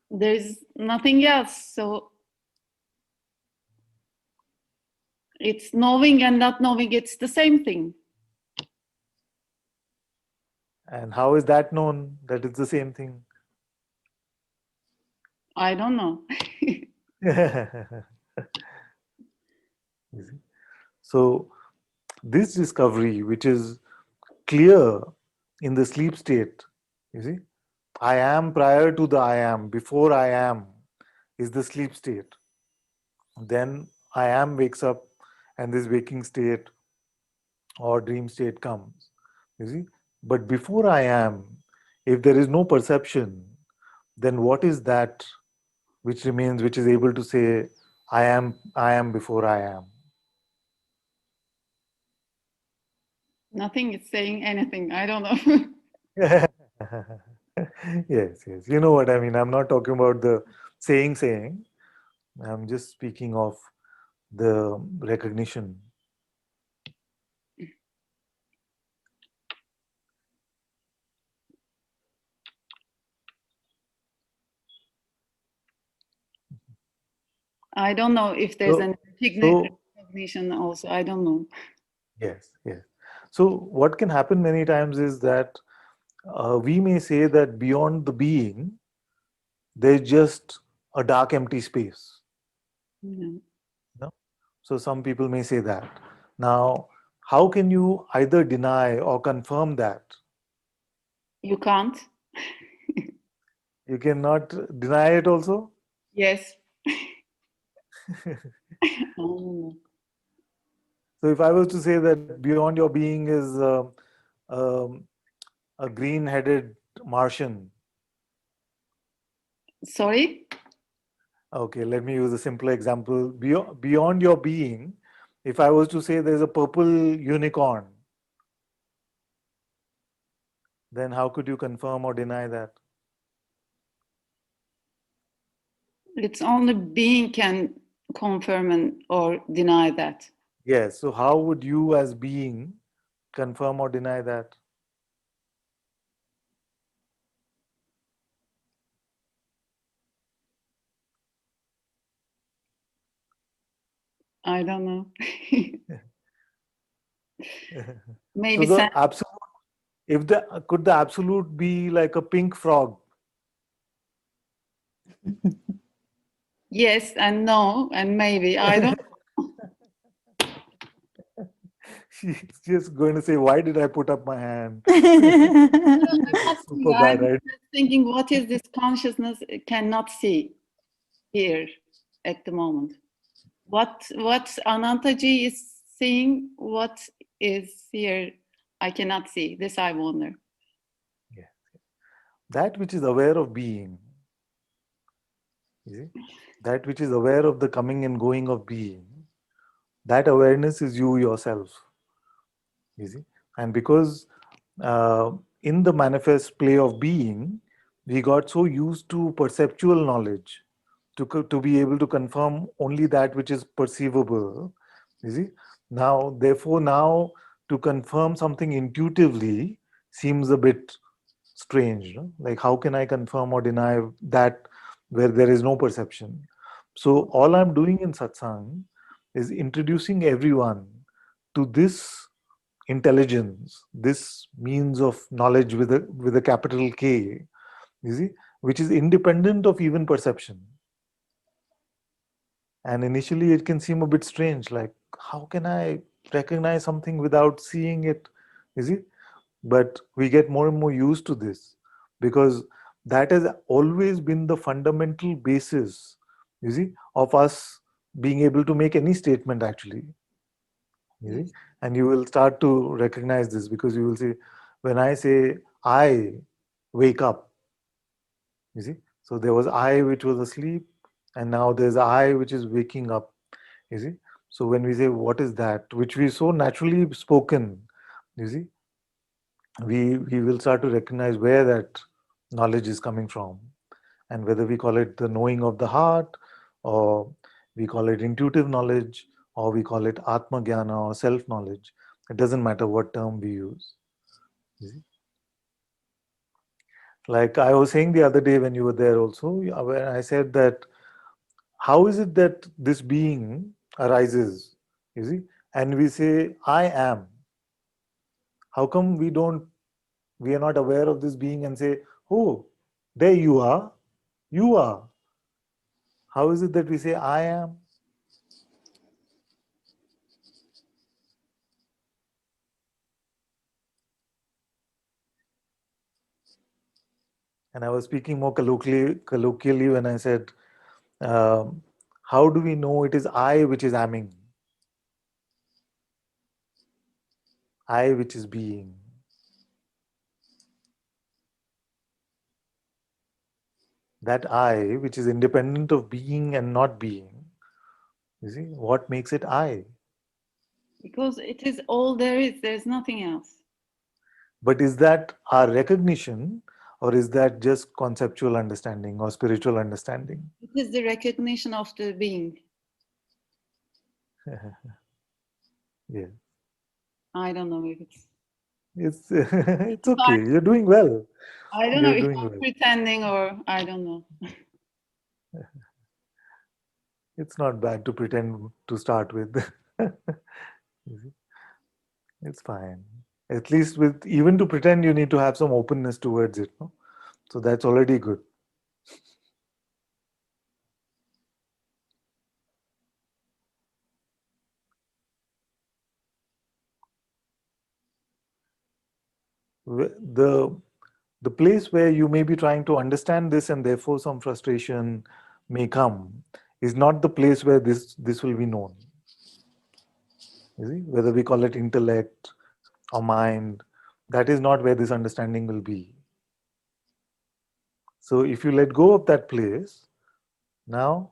There's nothing else. So it's knowing and not knowing, it's the same thing.
And how is that known that it's the same thing?
I don't know.
You see? So this discovery, which is clear in the sleep state, you see, I am prior to the I am, before I am is the sleep state. Then I am wakes up and this waking state or dream state comes. You see, but before I am, if there is no perception, then what is that which remains, which is able to say, I am before I am?
Nothing is saying anything. I don't know.
Yes, yes. You know what I mean. I'm not talking about the saying. I'm just speaking of the recognition.
I don't know if there's
So,
an
so
recognition also. I don't know.
yes, yes. So what can happen many times is that we may say that beyond the being, there's just a dark, empty space.
Yeah.
No? So some people may say that. Now, how can you either deny or confirm that?
You can't.
You cannot deny it also?
Yes. Oh.
So if I was to say that beyond your being is um, a green-headed Martian,
Sorry?
okay, let me use a simpler example. Beyond your being, if I was to say there's a purple unicorn, then how could you confirm or deny that?
It's only being can confirm or deny that.
Yes. So how would you as being confirm or deny that?
I don't know.
So
Maybe
the absolute, if the could the absolute be like a pink frog?
yes and no and maybe. I don't.
She's just going to say, "Why did I put up my hand?"
I'm asking.
Super bad,
I'm
right?
just thinking, what is this consciousness cannot see here at the moment? What Anantaji is seeing, what is here, I cannot see. This I wonder.
Yeah. That which is aware of being, you see, that which is aware of the coming and going of being, that awareness is you yourself. You see, and because uh, in the manifest play of being, we got so used to perceptual knowledge to be able to confirm only that which is perceivable. You see, now, therefore, now to confirm something intuitively seems a bit strange. No? Like, how can I confirm or deny that where there is no perception? So, all I'm doing in satsang is introducing everyone to this intelligence, this means of knowledge with a capital K, you see, which is independent of even perception. And initially, it can seem a bit strange, like how can I recognize something without seeing it? You see, but we get more and more used to this because that has always been the fundamental basis, you see, of us being able to make any statement actually. You see? And you will start to recognize this because you will see when I say I wake up, you see, so there was I which was asleep, and now there's I which is waking up, you see. So when we say what is that, which we so naturally spoken, you see, we will start to recognize where that knowledge is coming from, and whether we call it the knowing of the heart, or we call it intuitive knowledge, or we call it atma jnana or self knowledge. It doesn't matter what term we use. You see? Like I was saying the other day when you were there also, when I said that how is it that this being arises, you see, and we say I am. How come we are not aware of this being and say, oh, there you are, you are. How is it that we say I am? And I was speaking more colloquially when I said, how do we know it is I which is amming? I which is being. that I, which is independent of being and not being, you see, what makes it I?
Because it is all there is, there's nothing else.
But is that our recognition, or is that just conceptual understanding or spiritual understanding?
It is the recognition of the being.
Yeah.
I don't know if it's,
It's okay. You're doing well.
I don't know
You're
if
doing
I'm
well.
pretending or I don't know.
It's not bad to pretend to start with. You see, it's fine. At least with even to pretend, you need to have some openness towards it. No? So that's already good. The place where you may be trying to understand this and therefore some frustration may come is not the place where this will be known. You see, whether we call it intellect or mind, that is not where this understanding will be. So if you let go of that place, now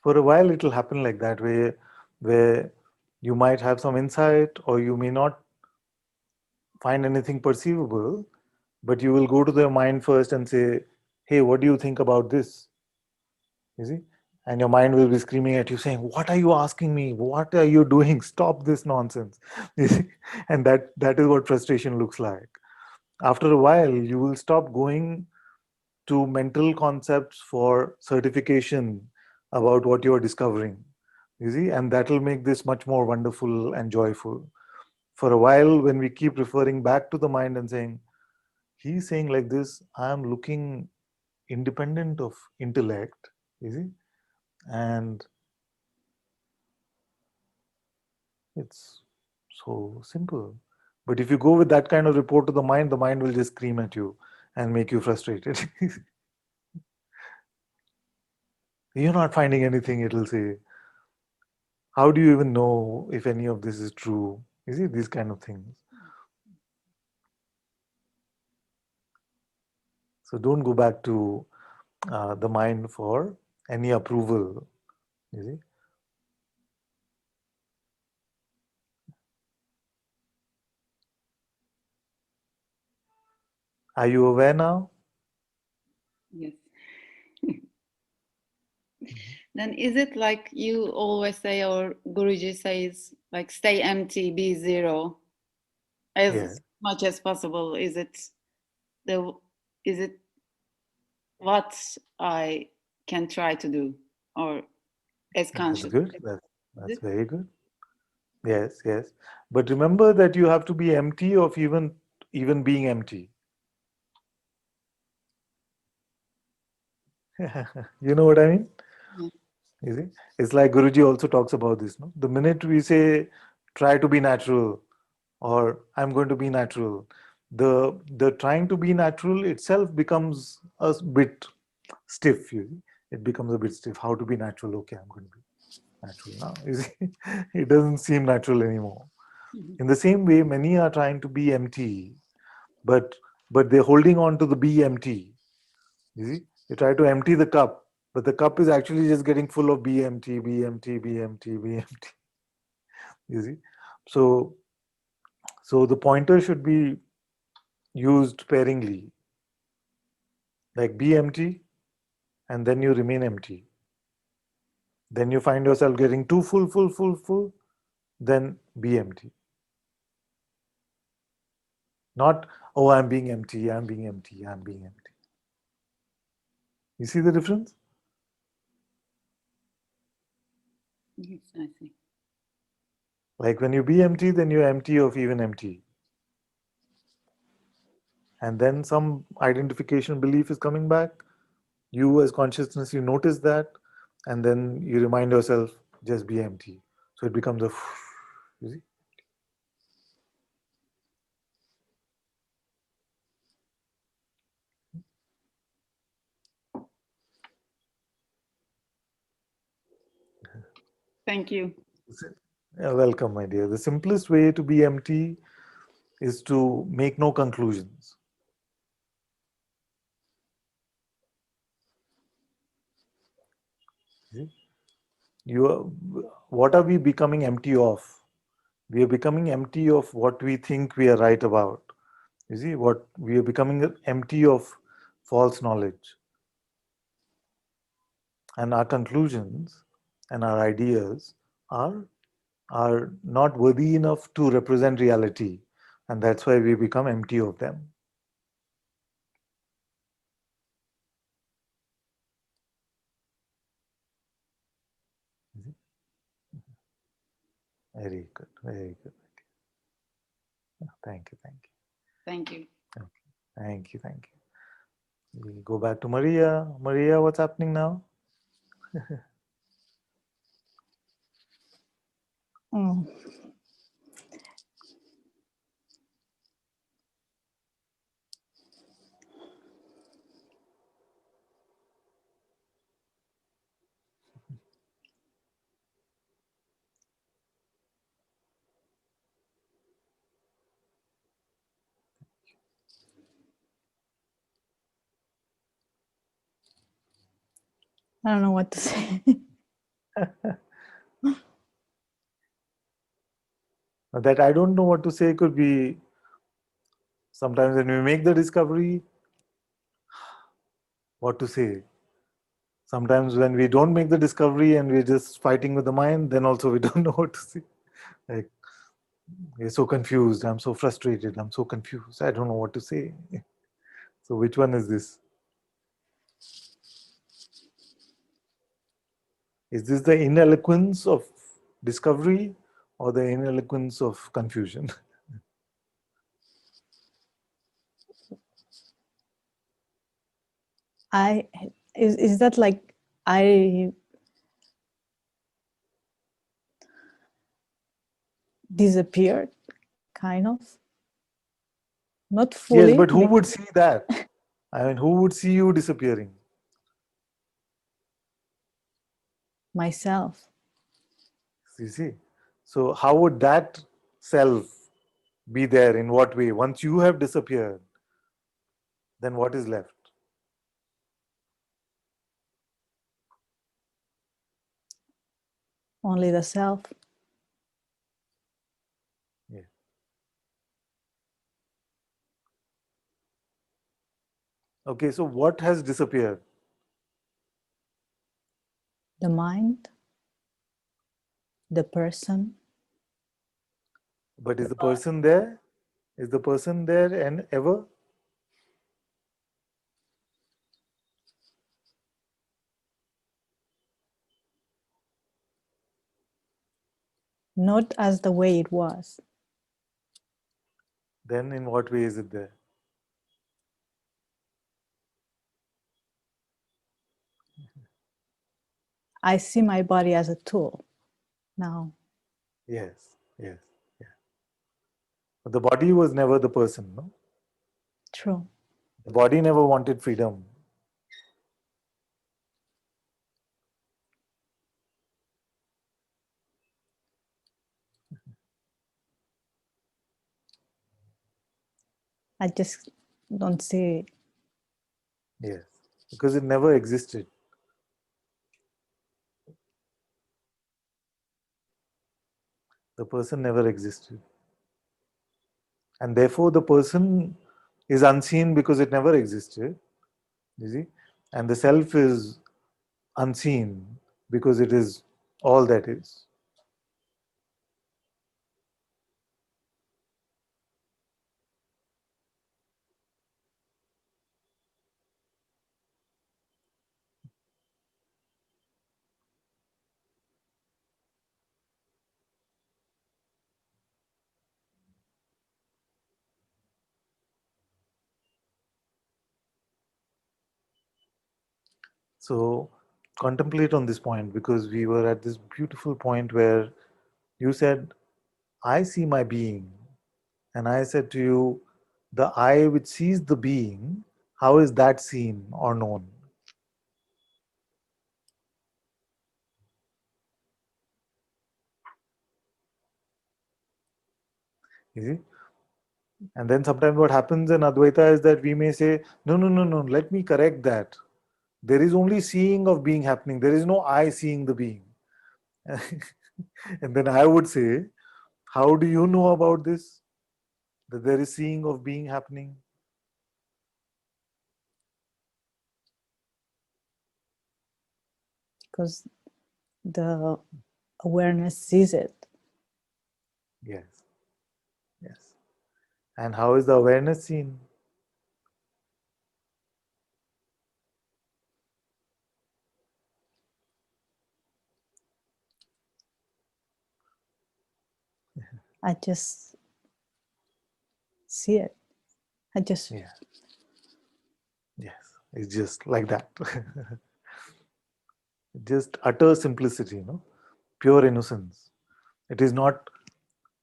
for a while it will happen like that, where you might have some insight or you may not find anything perceivable, but you will go to their mind first and say, hey, what do you think about this? You see, and your mind will be screaming at you saying, what are you asking me, what are you doing, stop this nonsense. You see? And that is what frustration looks like. After a while you will stop going to mental concepts for certification about what you are discovering, you see, and that will make this much more wonderful and joyful. For a while, when we keep referring back to the mind and saying, he's saying like this, I am looking independent of intellect, you see, and it's so simple. But if you go with that kind of report to the mind will just scream at you and make you frustrated. You're not finding anything, it'll say. How do you even know if any of this is true? You see, these kind of things. So don't go back to the mind for any approval. You see, are you aware now?
Yes. Then is it like you always say, or Guruji says, like stay empty, be zero, as
Yeah,
much as possible? The is it what I can try to do, or as
that's
conscious?
good.
Is
That's
it?
very good. Yes, yes. But remember that you have to be empty of even being empty. You know what I mean?
Yeah.
You see, it's like Guruji also talks about this. No, the minute we say try to be natural or I'm going to be natural, the trying to be natural itself becomes a bit stiff. You see, it becomes a bit stiff. How to be natural? Okay, I'm going to be natural now. You see, it doesn't seem natural anymore.
Mhm.
In the same way, many are trying to be empty, but they're holding on to the be empty. You see, they try to empty the cup, but the cup is actually just getting full of be empty, be empty, be empty, be empty. You see, so the pointer should be used sparingly, like be empty, and then you remain empty. Then you find yourself getting too full, full, full, full. Then be empty. Not oh, I'm being empty, I'm being empty, I'm being empty. You see the difference?
Yes, I see.
Like when you be empty, then you're empty of even empty. And then some identification belief is coming back. You as consciousness, you notice that, and then you remind yourself, just be empty. So it becomes a, you see?
Thank you.
Welcome, my dear. The simplest way to be empty is to make no conclusions. See? What are we becoming empty of? We are becoming empty of what we think we are right about. You see, what we are becoming empty of false knowledge. And our conclusions and our ideas are not worthy enough to represent reality. And that's why we become empty of them. Very good, very good. Thank you, thank you.
Thank you.
Thank you, thank you. We go back to Maria. Maria, what's happening now?
Mm. I don't know what to say.
That I don't know what to say could be sometimes when we make the discovery, what to say. Sometimes when we don't make the discovery and we're just fighting with the mind, then also we don't know what to say. Like, we're so confused, I'm so frustrated, I'm so confused, I don't know what to say. So which one is this? Is this the ineloquence of discovery or the ineloquence of confusion?
Is that like I disappeared, kind of? Not fully.
Yes, but who would see that? I mean, who would see you disappearing?
Myself.
You see? So how would that self be there? In what way? Once you have disappeared, then what is left?
Only the self.
Yeah. Okay, so what has disappeared?
The mind, the person.
But is the person there? Is the person there and ever?
Not as the way it was.
Then in what way is it there?
I see my body as a tool now.
Yes, yes, yeah. But the body was never the person, no?
True.
The body never wanted freedom.
I just don't see it.
Yes, because it never existed. The person never existed. And therefore the person is unseen because it never existed. You see? And the self is unseen because it is all that is. So contemplate on this point, because we were at this beautiful point where you said, I see my being. And I said to you, the I which sees the being, how is that seen or known? You see? And then sometimes what happens in Advaita is that we may say, no, no, no, no, let me correct that. There is only seeing of being happening. There is no I seeing the being. And then I would say, how do you know about this? That there is seeing of being happening?
Because the awareness sees it.
Yes. Yes. And how is the awareness seen?
I just see it. I just
Yeah. Yes. It's just like that. Just utter simplicity, pure innocence. It is not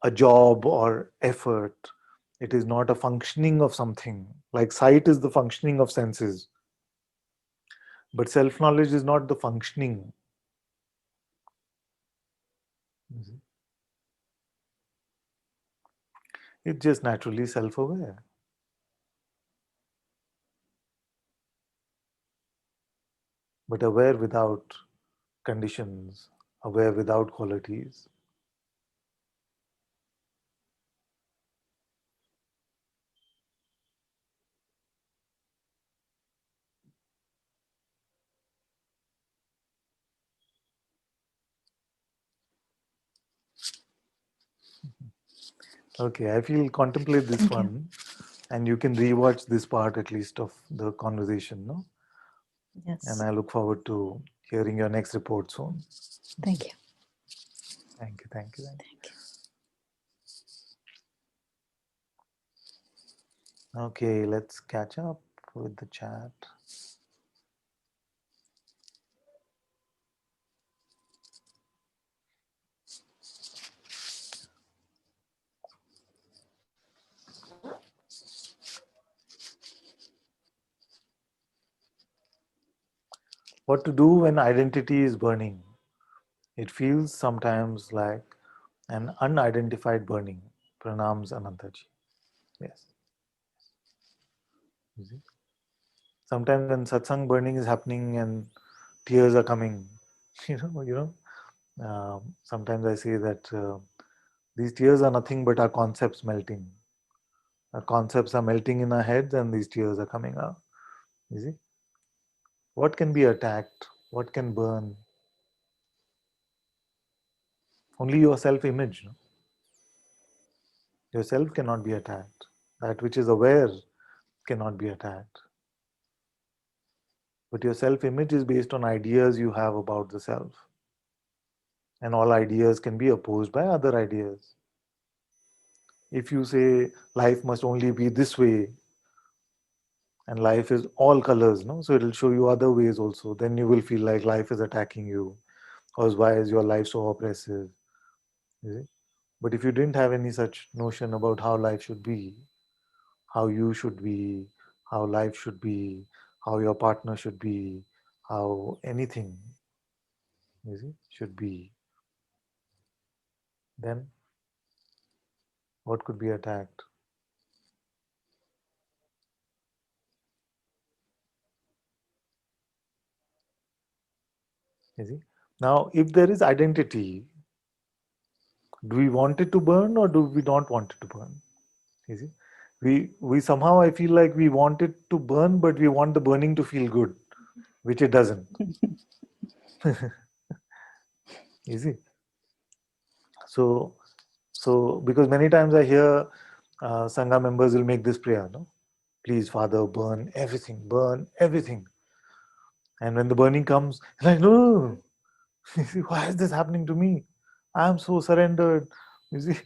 a job or effort. It is not a functioning of something. Like sight is the functioning of senses. But self knowledge is not the functioning. It's just naturally self aware. But aware without conditions, aware without qualities. Okay, I feel contemplate this
Thank you.
one, and you can rewatch this part at least of the conversation, no?
Yes.
And I look forward to hearing your next report soon.
Thank you.
Thank you, thank you, thank
Thank you.
you. Okay, let's catch up with the chat. What to do when identity is burning? It feels sometimes like an unidentified burning. Pranams Anantaji. Yes. You see? Sometimes when satsang burning is happening and tears are coming, sometimes I say that these tears are nothing but our concepts melting. Our concepts are melting in our heads and these tears are coming out. You see? What can be attacked? What can burn? Only your self-image. No? Yourself cannot be attacked. That which is aware cannot be attacked. But your self-image is based on ideas you have about the self. And all ideas can be opposed by other ideas. If you say life must only be this way, and life is all colors, no? So it'll show you other ways also. Then you will feel like life is attacking you. Or why is your life so oppressive? You see? But if you didn't have any such notion about how life should be, how you should be, how life should be, how your partner should be, how anything, you see, should be, then what could be attacked? You see? Now, if there is identity, do we want it to burn or do we not want it to burn? You see? We somehow, I feel like we want it to burn, but we want the burning to feel good, which it doesn't. You see? So because many times I hear Sangha members will make this prayer, no? Please, Father, burn everything, burn everything. And when the burning comes, it's like, no, no, no. You see, why is this happening to me? I am so surrendered. You see,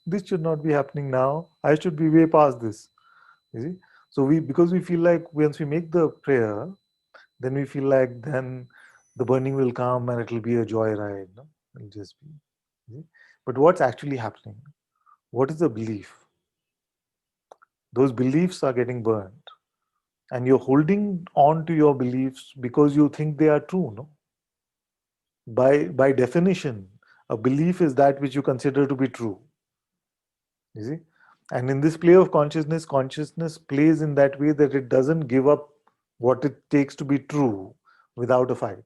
this should not be happening now. I should be way past this. You see, so because we feel like once we make the prayer, then we feel like then the burning will come and it'll be a joyride. No? It'll just be. See? But what's actually happening? What is the belief? Those beliefs are getting burned. And you're holding on to your beliefs because you think they are true. No? By definition, a belief is that which you consider to be true. You see? And in this play of consciousness, consciousness plays in that way that it doesn't give up what it takes to be true without a fight.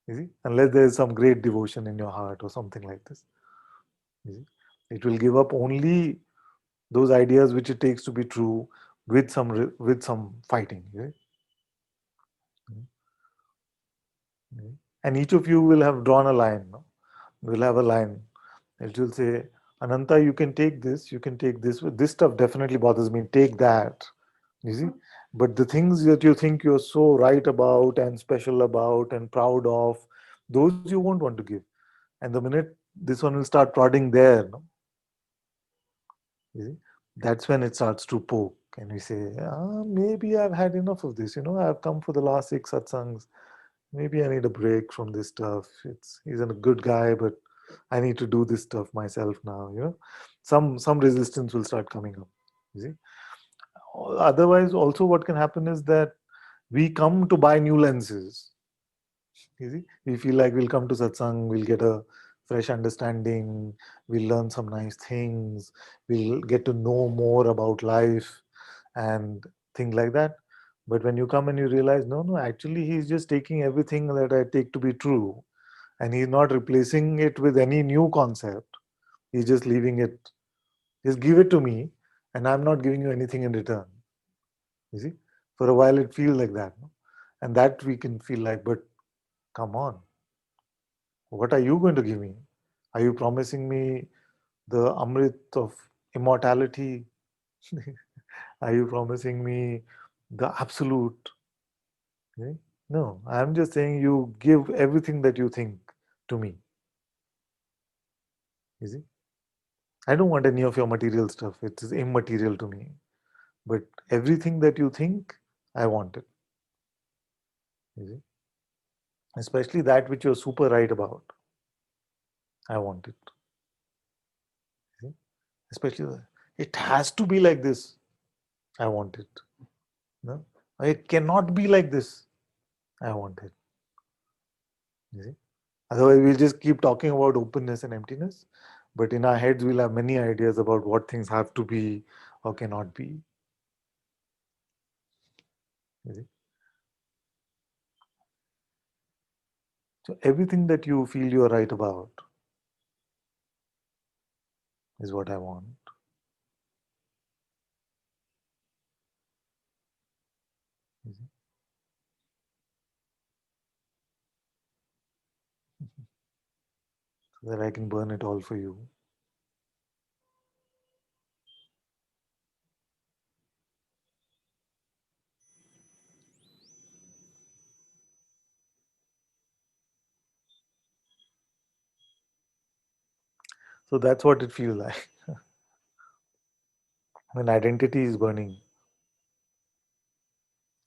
You see? Unless there is some great devotion in your heart or something like this. You see? It will give up only those ideas which it takes to be true with some fighting. Right? And each of you will have drawn a line. No? Will have a line. It will say, Ananta, you can take this, you can take this. This stuff definitely bothers me. Take that. You see? But the things that you think you're so right about and special about and proud of, those you won't want to give. And the minute this one will start prodding there, no? You see? That's when it starts to poke. And we say, maybe I've had enough of this. I've come for the last 6 satsangs. Maybe I need a break from this stuff. He's a good guy, but I need to do this stuff myself now. Some resistance will start coming up. You see? Otherwise, also what can happen is that we come to buy new lenses. You see, we feel like we'll come to satsang, we'll get a fresh understanding, we'll learn some nice things, we'll get to know more about life and things like that. But when you come and you realize, no, actually he's just taking everything that I take to be true and he's not replacing it with any new concept. He's just leaving it. Just give it to me and I'm not giving you anything in return. You see, for a while it feels like that. No? And that we can feel like, but come on, what are you going to give me? Are you promising me the Amrit of immortality? Are you promising me the absolute? Okay? No, I'm just saying you give everything that you think to me. You see? I don't want any of your material stuff. It is immaterial to me. But everything that you think, I want it. You see? Especially that which you're super right about. I want it. See? Especially, it has to be like this. I want it. No? It cannot be like this. I want it. You see? Otherwise, we'll just keep talking about openness and emptiness. But in our heads, we'll have many ideas about what things have to be or cannot be. You see? So everything that you feel you're right about is what I want. You see? So that I can burn it all for you. So that's what it feels like when identity is burning.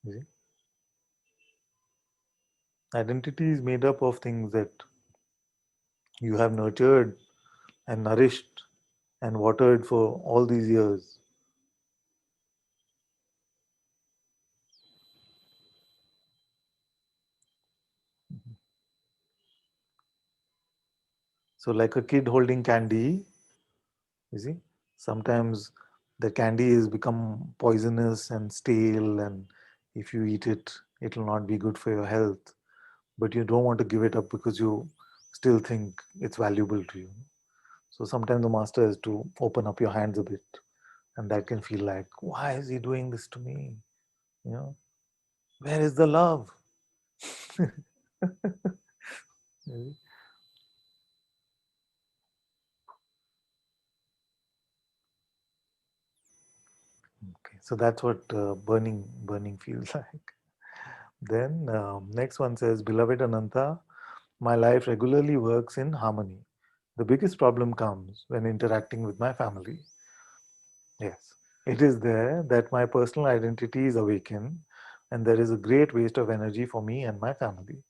You see? Identity is made up of things that you have nurtured and nourished and watered for all these years. So like a kid holding candy, you see, sometimes the candy has become poisonous and stale, and if you eat it, it will not be good for your health. But you don't want to give it up because you still think it's valuable to you. So sometimes the master has to open up your hands a bit, and that can feel like, why is he doing this to me? Where is the love? Okay, so that's what burning feels like. Then next one says, Beloved Ananta, my life regularly works in harmony. The biggest problem comes when interacting with my family. Yes, it is there that my personal identity is awakened, And there is a great waste of energy for me and my family.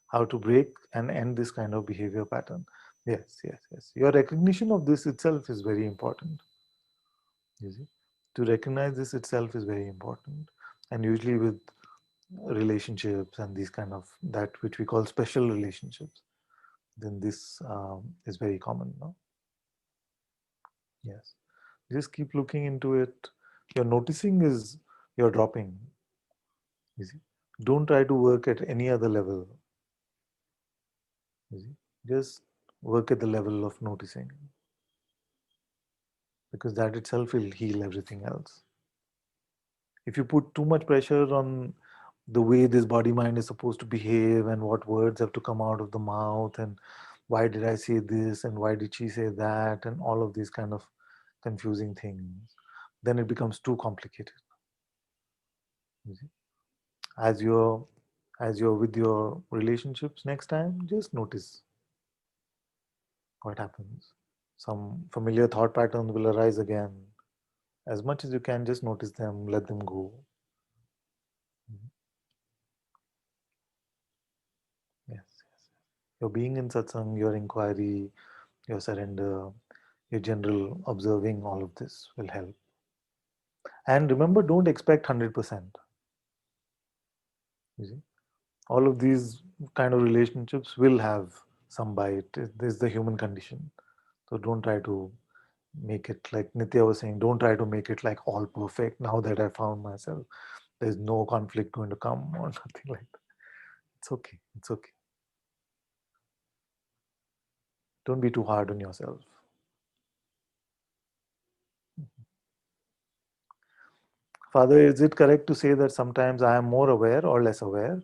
How to break and end this kind of behavior pattern? Yes, yes, yes. Your recognition of this itself is very important. You see, to recognize this itself is very important. And usually with relationships and these kind of that which we call special relationships, then this is very common. No? Yes. Just keep looking into it. Your noticing is you're dropping. You see, don't try to work at any other level. You see, just work at the level of noticing, because that itself will heal everything else. If you put too much pressure on the way this body mind is supposed to behave and what words have to come out of the mouth and why did I say this and why did she say that and all of these kind of confusing things, then it becomes too complicated. You see? As you're with your relationships next time, just notice what happens. Some familiar thought patterns will arise again. As much as you can, just notice them, let them go. Yes, yes. Your being in satsang, your inquiry, your surrender, your general observing, all of this will help. And remember, don't expect 100%. You see, all of these kind of relationships will have some bite. This is the human condition. So don't try to make it like Nitya was saying, don't try to make it like all perfect. Now that I found myself, there's no conflict going to come or nothing like that. It's okay. It's okay. Don't be too hard on yourself. Father, is it correct to say that sometimes I am more aware or less aware?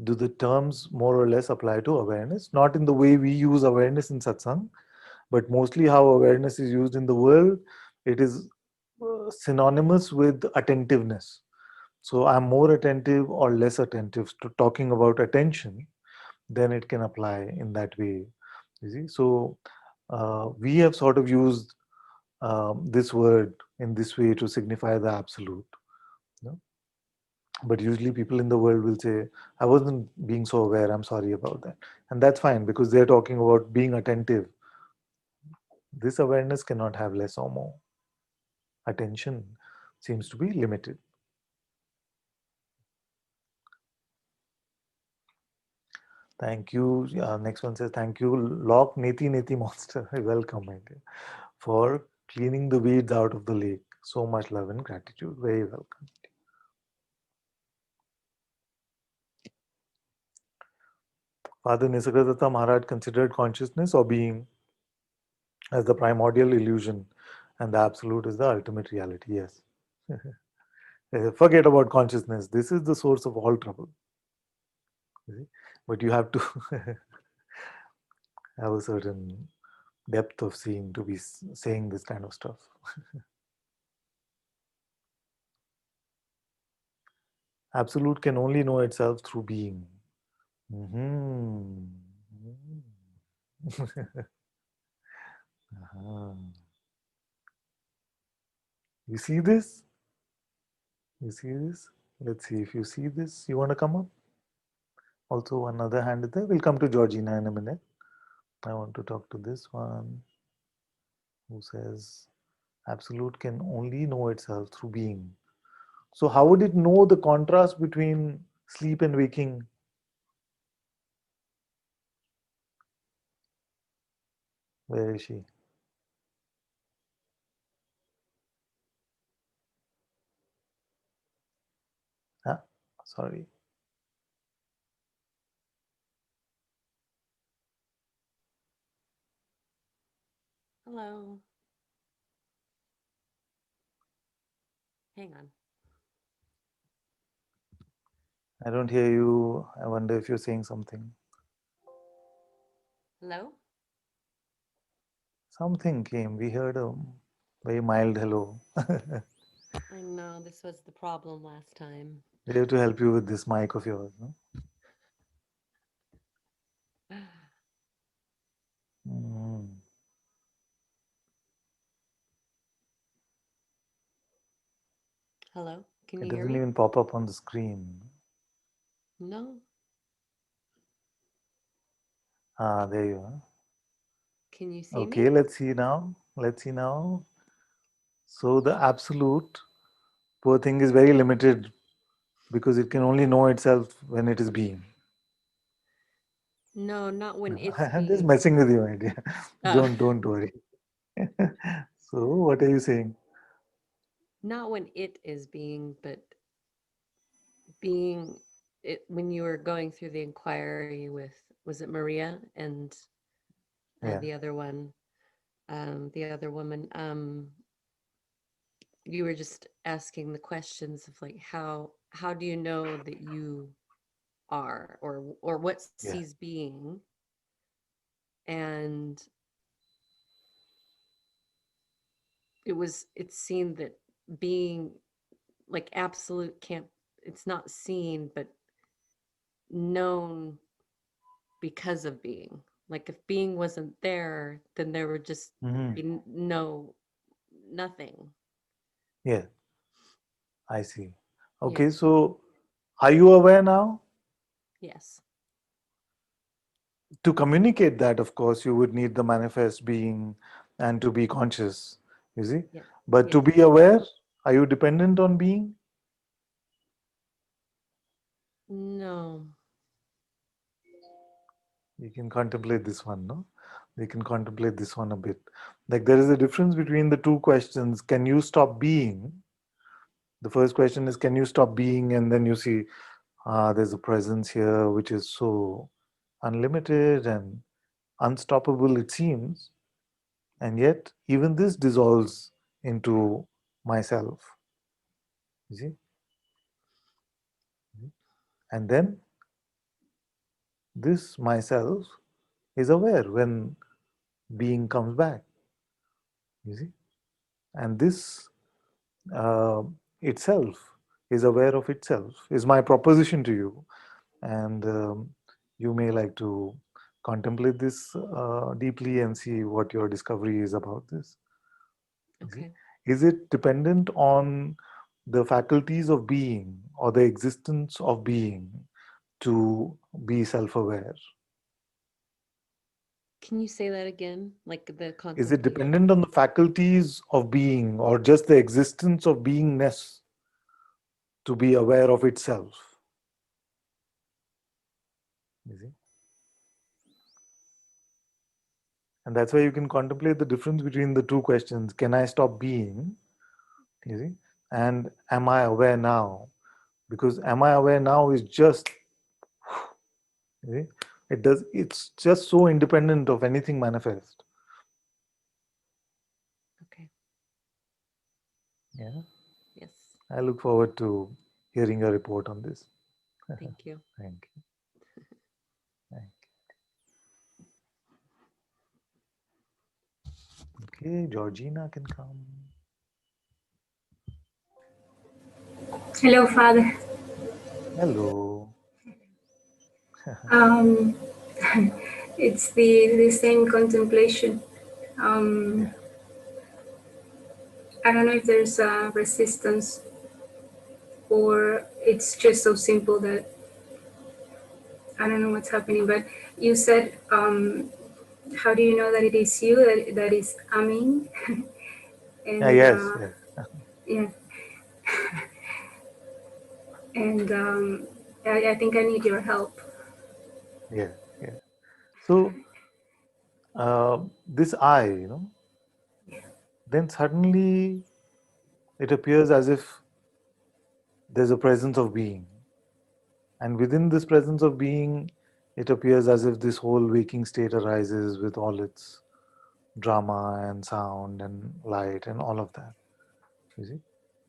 Do the terms more or less apply to awareness? Not in the way we use awareness in satsang, but mostly how awareness is used in the world. It is synonymous with attentiveness. So I'm more attentive or less attentive to talking about attention, then it can apply in that way. You see, so we have sort of used this word in this way to signify the absolute. You know? But usually people in the world will say, I wasn't being so aware, I'm sorry about that. And that's fine because they're talking about being attentive. This awareness cannot have less or more. Attention seems to be limited. Thank you. Next one says, thank you, Lock Neti Neti Monster. Welcome, my dear, for cleaning the weeds out of the lake. So much love and gratitude. Very welcome. Father Nisargadatta Maharaj considered consciousness or being as the primordial illusion, and the absolute is the ultimate reality. Yes. Forget about consciousness. This is the source of all trouble. But you have to have a certain depth of seeing to be saying this kind of stuff. Absolute can only know itself through being. Mm-hmm. uh-huh. You see this? You see this? Let's see if you see this. You want to come up? Also, another hand is there. We'll come to Georgina in a minute. I want to talk to this one who says absolute can only know itself through being. So, how would it know the contrast between sleep and waking? Where is she? Ah, sorry.
Hello. Hang on.
I don't hear you. I wonder if you're saying something.
Hello?
Something came. We heard a very mild hello.
I know this was the problem last time.
We have to help you with this mic of yours. No? Mm.
Hello? Can
It
you hear
doesn't
me?
even pop up on the screen.
No.
Ah, there you are.
Can you see
Okay,
me?
let's see now. Let's see now. So the absolute, poor thing, is very limited because it can only know itself when it is being.
No, not when it's
I'm just
being.
messing with your idea.
Oh,
Don't worry. So what are you saying?
not when it is being, but being it when you were going through the inquiry with, was it Maria and
Yeah.
the other one, the other woman, you were just asking the questions of like how do you know that you are, or what
Yeah.
sees being, and it's seen that being, like, absolute can't, it's not seen but known because of being. Like if being wasn't there, then there would just
Mhm.
be nothing.
Yeah, I see.
Yeah.
Okay, so are you aware now?
Yes.
To communicate that, of course, you would need the manifest being and to be conscious, you see.
Yeah.
But to
Yes.
be aware, are you dependent on being?
No.
You can contemplate this one, no? We can contemplate this one a bit. Like there is a difference between the two questions. Can you stop being? The first question is, can you stop being? And then you see, there's a presence here which is so unlimited and unstoppable, it seems. And yet, even this dissolves into myself. You see? And then this myself is aware when being comes back. You see? And this itself is aware of itself, is my proposition to you. And you may like to contemplate this deeply and see what your discovery is about this. You see?
Okay.
Is it dependent on the faculties of being or the existence of being to be self-aware?
Can you say that again? Like the
Is it
contemplation?
dependent on the faculties of being or just the existence of beingness to be aware of itself? You see? And that's why you can contemplate the difference between the two questions. Can I stop being? You see? And am I aware now? Because am I aware now is just, you see? It's just so independent of anything manifest.
Okay.
Yeah.
Yes.
I look forward to hearing a report on this.
Thank you.
Thank you. Thank you. Okay, Georgina can come.
Hello, Father.
Hello.
Um, it's the same contemplation.
Yeah.
I don't know if there's a resistance or it's just so simple that I don't know what's happening. But you said, how do you know that it is you that is Amin? And
Yes, yes.
yeah, and I think I need your help.
Yeah, yeah. So this I, then suddenly it appears as if there's a presence of being. And within this presence of being, it appears as if this whole waking state arises with all its drama and sound and light and all of that. You see?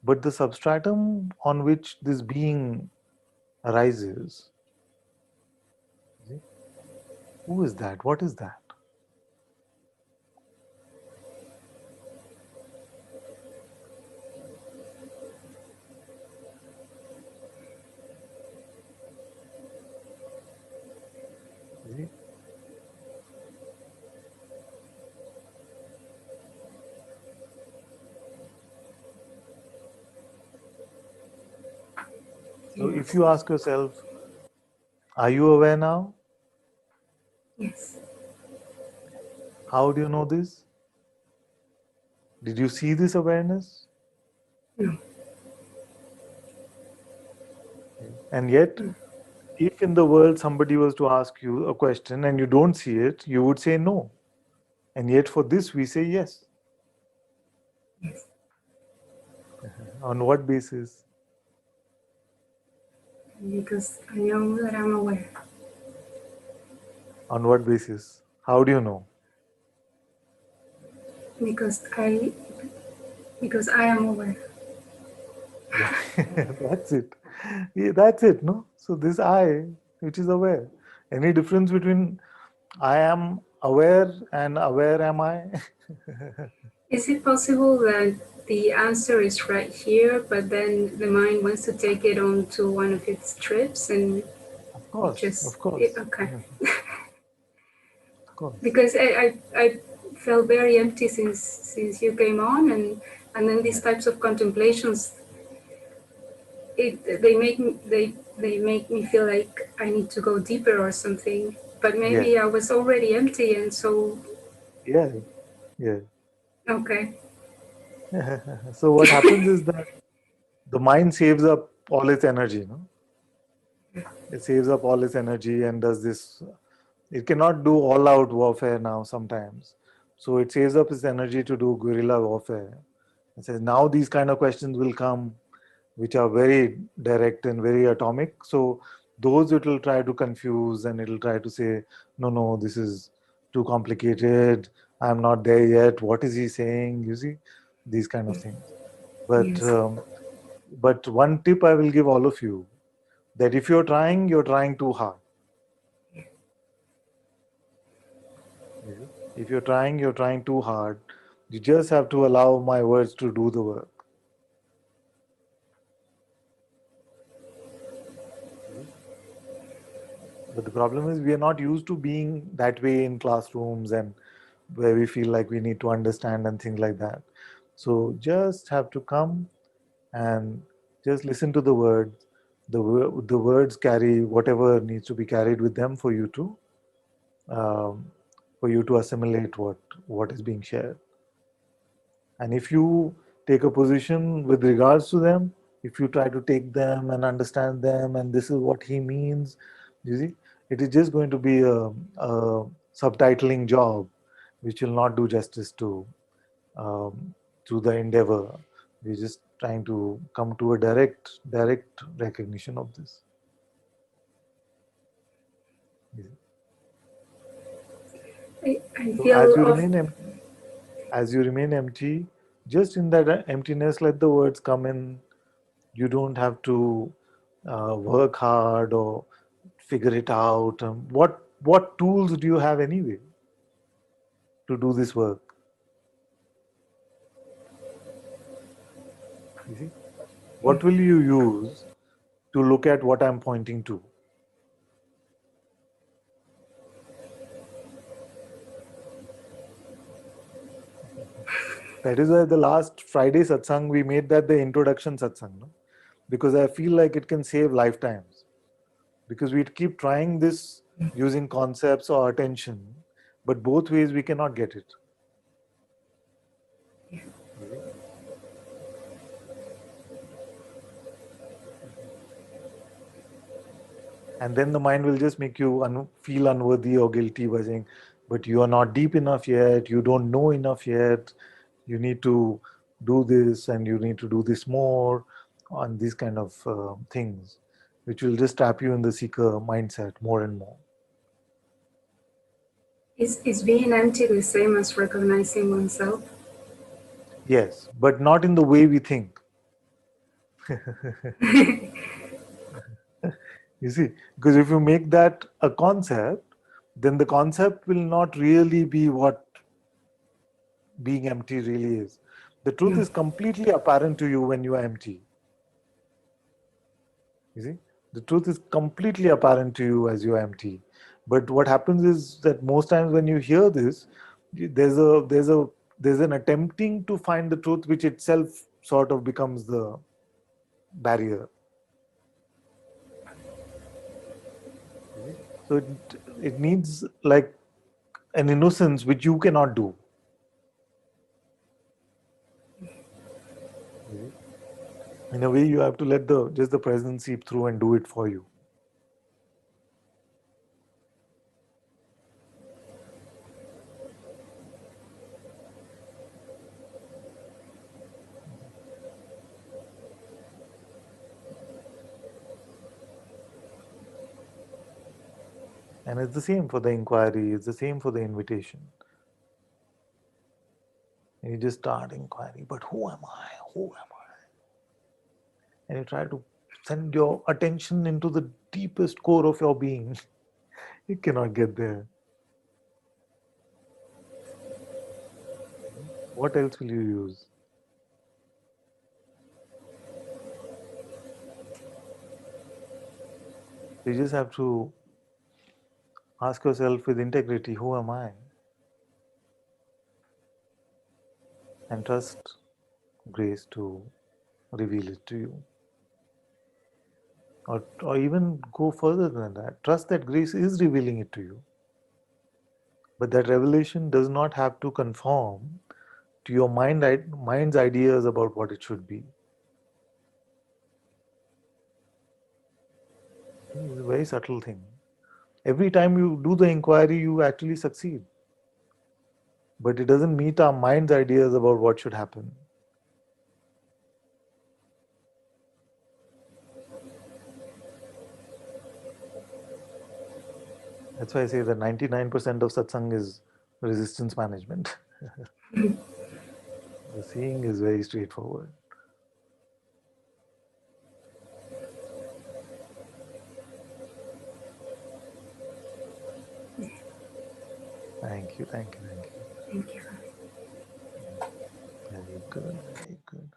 But the substratum on which this being arises, you see, who is that? What is that? You see? So if you ask yourself, are you aware now?
Yes.
How do you know this? Did you see this awareness?
No.
And yet,
Mm.
if in the world somebody was to ask you a question and you don't see it, you would say no. And yet for this we say yes.
Yes.
On what basis?
Because I know that I'm aware.
On what basis? How do you know?
Because I am aware.
That's it. Yeah, that's it, no? So this I, which is aware. Any difference between I am aware and aware am I?
Is it possible that the answer is right here, but then the mind wants to take it on to one of its trips and
Of course,
just
of course.
okay?
Of course.
Because I felt very empty since you came on, and then these types of contemplations, they make me feel like I need to go deeper or something. But maybe
Yeah,
I was already empty, and so
yeah, yeah.
okay.
So what happens is that the mind saves up all its energy, no? It saves up all its energy and does this. It cannot do all out warfare now sometimes. So it saves up its energy to do guerrilla warfare. It says now these kind of questions will come, which are very direct and very atomic. So those it will try to confuse and it will try to say, no, no, this is too complicated. I'm not there yet. What is he saying? You see, these kind of things. But
Yes.
but one tip I will give all of you, that if you're trying too hard. If you're trying too hard. You just have to allow my words to do the work. But the problem is we are not used to being that way in classrooms and where we feel like we need to understand and things like that. So just have to come and just listen to the words. The words carry whatever needs to be carried with them um, for you to assimilate what is being shared. And if you take a position with regards to them, if you try to take them and understand them, and this is what he means, you see, it is just going to be a subtitling job, which will not do justice um, to the endeavor. We're just trying to come to a direct recognition of this.
I
So
feel of
as you remain empty, just in that emptiness, let the words come in. You don't have to work hard or figure it out. What tools do you have anyway to do this work? You see, what will you use to look at what I'm pointing to? That is why the last Friday satsang we made that the introduction satsang, no? Because I feel like it can save lifetimes. Because we keep trying this using concepts or attention, but both ways we cannot get it. And then the mind will just make you feel unworthy or guilty by saying, but you are not deep enough yet, you don't know enough yet, you need to do this and you need to do this more, on these kind of things, which will just trap you in the seeker mindset more and more.
is being empty the same as recognizing oneself?
Yes, but not in the way we think. You see, because if you make that a concept, then the concept will not really be what being empty really is. The truth is completely apparent to you when you are empty. You see, the truth is completely apparent to you as you are empty. But what happens is that most times when you hear this, there's an attempting to find the truth, which itself sort of becomes the barrier. So it needs like an innocence which you cannot do. In a way, you have to let just the presence seep through and do it for you. And it's the same for the inquiry, it's the same for the invitation. And you just start inquiry, but who am I? Who am I? And you try to send your attention into the deepest core of your being. You cannot get there. What else will you use? You just have to ask yourself with integrity, who am I? And trust grace to reveal it to you. Or even go further than that. Trust that grace is revealing it to you. But that revelation does not have to conform to your mind's ideas about what it should be. It's a very subtle thing. Every time you do the inquiry, you actually succeed. But it doesn't meet our mind's ideas about what should happen. That's why I say that 99% of satsang is resistance management. The seeing is very straightforward. Thank you, thank you, thank you.
Thank you.
Very good, very good.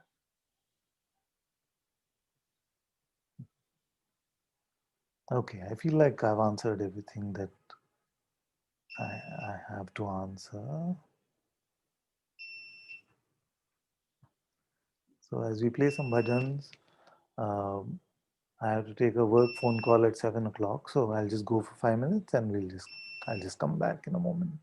Okay, I feel like I've answered everything that I have to answer. So as we play some bhajans, I have to take a work phone call at 7 o'clock. So I'll just go for 5 minutes and I'll just come back in a moment.